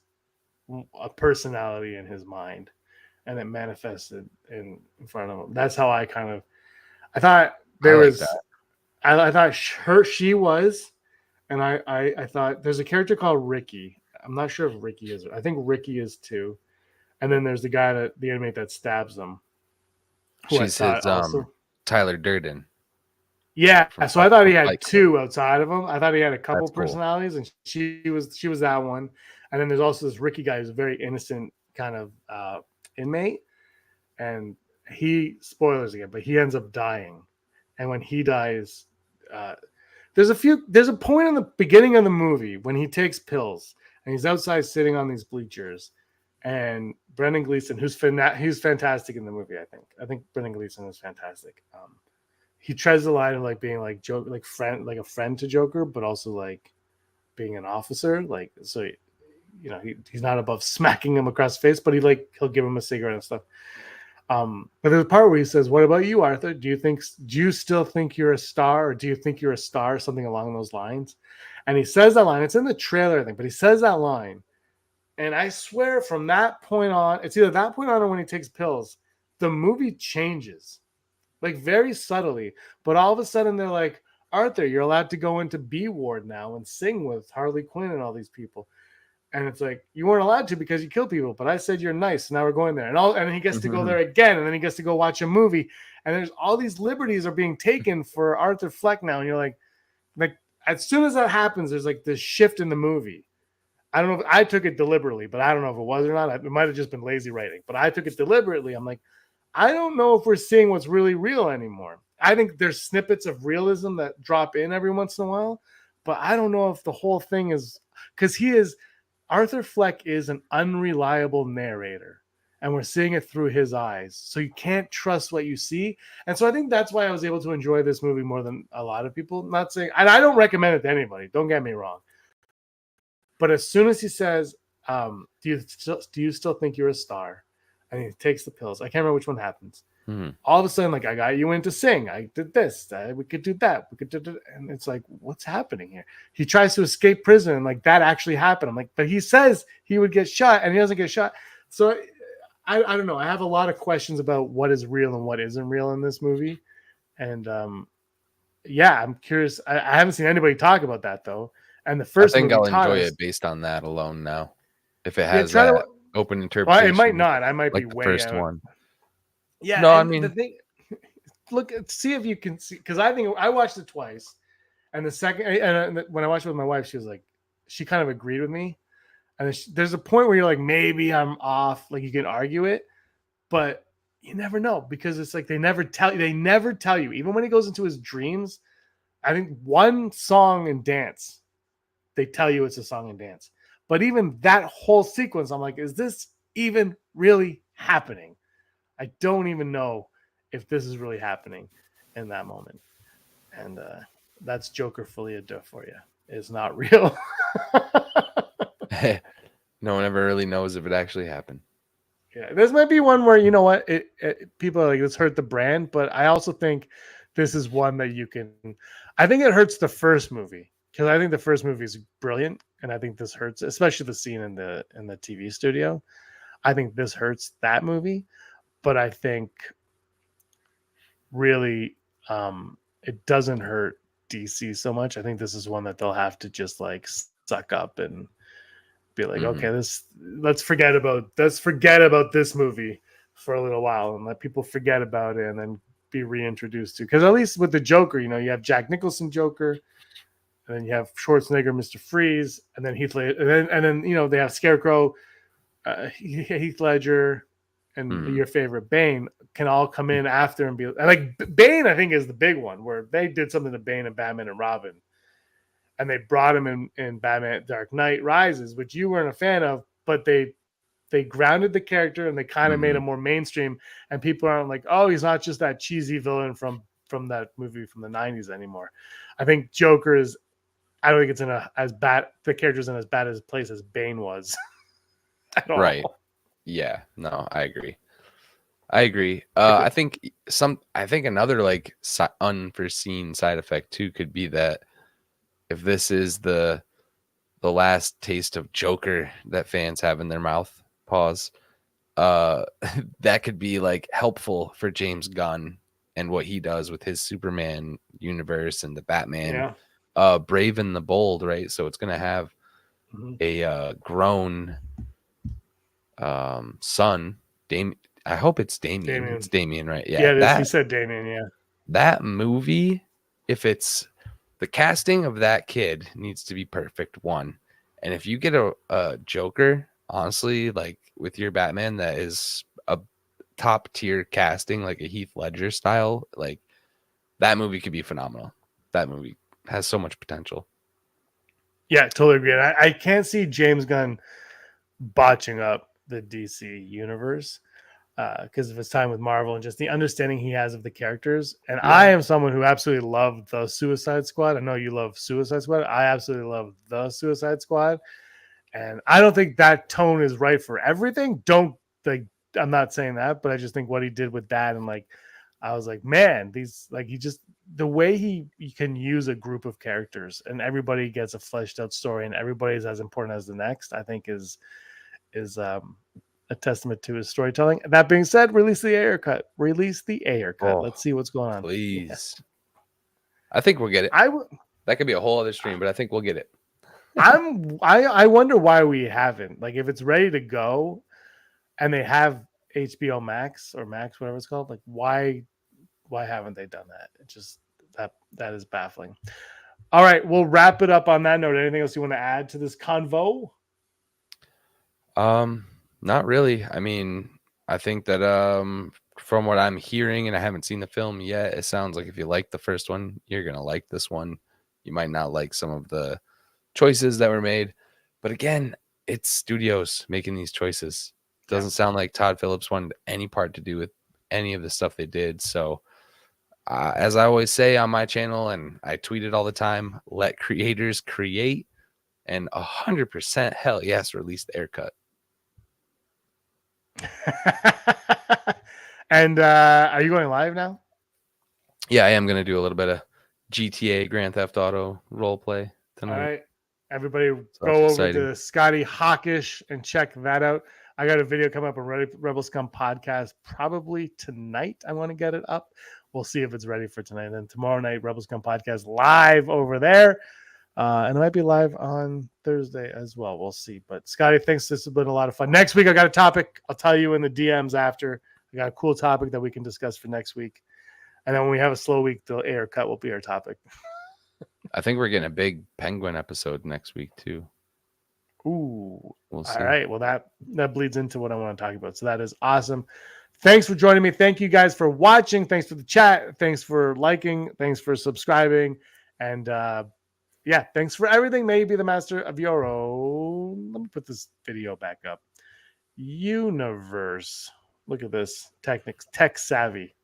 a personality in his mind, and it manifested in front of him. That's how I thought she was, and I thought there's a character called Ricky. I'm not sure if Ricky is. I think Ricky is too. And then there's the inmate that stabs them. She's his Tyler Durden. Yeah, so I thought he had two outside of him. I thought he had a couple personalities, and she was that one. And then there's also this Ricky guy who's a very innocent kind of inmate, and he, spoilers again, but he ends up dying. And when he dies, there's a point in the beginning of the movie when he takes pills and he's outside sitting on these bleachers, and Brendan Gleeson, he's fantastic in the movie. I think Brendan Gleeson is fantastic. He treads the line of like being like Joker, like a friend to Joker, but also like being an officer. Like, so, you know, he's not above smacking him across the face, but he'll give him a cigarette and stuff. But there's a part where he says, "What about you, Arthur? Do you still think you're a star, or do you think you're a star?" Something along those lines. And he says that line. It's in the trailer, I think, but he says that line. And I swear, from that point on, it's either that point on or when he takes pills, the movie changes, like very subtly. But all of a sudden, they're like, "Arthur, you're allowed to go into B ward now and sing with Harley Quinn and all these people." And it's like, you weren't allowed to because you kill people, but I said you're nice, so now we're going there. And he gets to go there again, and then he gets to go watch a movie. And there's all these liberties are being taken for Arthur Fleck now. And you're like as soon as that happens, there's like this shift in the movie. I don't know if I took it deliberately, but I don't know if it was or not. It might have just been lazy writing, but I took it deliberately. I'm like, I don't know if we're seeing what's really real anymore. I think there's snippets of realism that drop in every once in a while, but I don't know if the whole thing is, because Arthur Fleck is an unreliable narrator, and we're seeing it through his eyes. So you can't trust what you see. And so I think that's why I was able to enjoy this movie more than a lot of people. Not saying, and I don't recommend it to anybody, don't get me wrong. But as soon as he says, do you still think you're a star? And he takes the pills. I can't remember which one happens. All of a sudden, like, I got you in to sing. I did this. We could do that. We could do that. And it's like, what's happening here? He tries to escape prison, and like that actually happened. I'm like, but he says he would get shot, and he doesn't get shot. So I don't know. I have a lot of questions about what is real and what isn't real in this movie. And yeah, I'm curious. I haven't seen anybody talk about that though. And the first, I think I'll enjoy it based on that alone now. If it has open interpretation, well, it might not. I might be the way first out. one. Yeah, no, I mean, the thing. Look, see if you can see, because I think I watched it twice, and the second, and when I watched it with my wife, she was like, she kind of agreed with me, and there's a point where you're like, maybe I'm off, like you can argue it, but you never know, because it's like they never tell you, even when he goes into his dreams. I think one song and dance, they tell you it's a song and dance, but even that whole sequence, I'm like, is this even really happening? I don't even know if this is really happening in that moment. And that's Joker Folie A Deux for you. It's not real. No one ever really knows if it actually happened. Yeah, this might be one where, you know what, people are like, this hurt the brand, but I also think this is one that you can. I think it hurts the first movie, because I think the first movie is brilliant, and I think this hurts, especially the scene in the TV studio. I think this hurts that movie, but I think really it doesn't hurt DC so much. I think this is one that they'll have to just like suck up and be like, okay, let's forget about this movie for a little while and let people forget about it, and then be reintroduced to. Because at least with the Joker, you know, you have Jack Nicholson Joker, and then you have Schwarzenegger Mr. Freeze, and then Heath Ledger, and then you know, they have Scarecrow, Heath Ledger, and your favorite Bane can all come in after and be like, Bane, I think, is the big one where they did something to Bane and Batman and Robin, and they brought him in Batman Dark Knight Rises, which you weren't a fan of, but they grounded the character and they kind of made him more mainstream, and people aren't like, oh, he's not just that cheesy villain from that movie from the 90s anymore. I think Joker is, I don't think it's the character's in as bad as place as Bane was. Right. Yeah, no, I agree. I think another like unforeseen side effect too could be that if this is the last taste of Joker that fans have in their mouth, that could be like helpful for James Gunn and what he does with his Superman universe and the Batman, Brave and the Bold, right? So it's gonna have a grown son, I hope it's Damien. It's Damien, right? Yeah, it is. He said Damien. Yeah, that movie, if it's the casting of that kid needs to be perfect, one, And if you get a Joker, honestly, like with your Batman, that is a top tier casting, like a Heath Ledger style, like that movie could be phenomenal. That movie has so much potential. Yeah, totally agree. And I can't see James Gunn botching up the DC universe because of his time with Marvel and just the understanding he has of the characters. And I am someone who absolutely loved the Suicide Squad. I know you love Suicide Squad. I absolutely love the Suicide Squad. And I don't think that tone is right for everything. Don't like, I'm not saying that, but I just think what he did with that and like, I was like, man, these like he just the way he can use a group of characters and everybody gets a fleshed out story and everybody's as important as the next, I think is a testament to his storytelling. That being said, release the Ayer cut. Release the Ayer cut. Let's see what's going on. Please. Yeah. I think we'll get it. That could be a whole other stream, but I think we'll get it. I wonder why we haven't. Like if it's ready to go and they have HBO Max or Max, whatever it's called, like why haven't they done that? It just that is baffling. All right, we'll wrap it up on that note. Anything else you want to add to this convo? Not really. I mean, I think that from what I'm hearing, and I haven't seen the film yet, it sounds like if you like the first one, you're gonna like this one. You might not like some of the choices that were made, but again, it's studios making these choices. Doesn't sound like Todd Phillips wanted any part to do with any of the stuff they did. So as I always say on my channel, and I tweet it all the time, let creators create, and 100% hell yes, release the Ayer cut. And are you going live now? Yeah, I am going to do a little bit of GTA Grand Theft Auto role play tonight. All right. Everybody go over to Scotty Hawkish and check that out. I got a video coming up on Rebel Scum podcast probably tonight. I want to get it up. We'll see if it's ready for tonight. And then tomorrow night, Rebel Scum podcast live over there. And it might be live on Thursday as well. We'll see. But Scotty, thanks. This has been a lot of fun. Next week, I got a topic. I'll tell you in the DMs after. I got a cool topic that we can discuss for next week. And then when we have a slow week, the Ayer cut will be our topic. I think we're getting a big Penguin episode next week too. Ooh. We'll see. All right. Well, that bleeds into what I want to talk about. So that is awesome. Thanks for joining me. Thank you guys for watching. Thanks for the chat. Thanks for liking. Thanks for subscribing. And yeah, thanks for everything. May you be the master of your own. Let me put this video back up. Universe. Look at this. Tech savvy.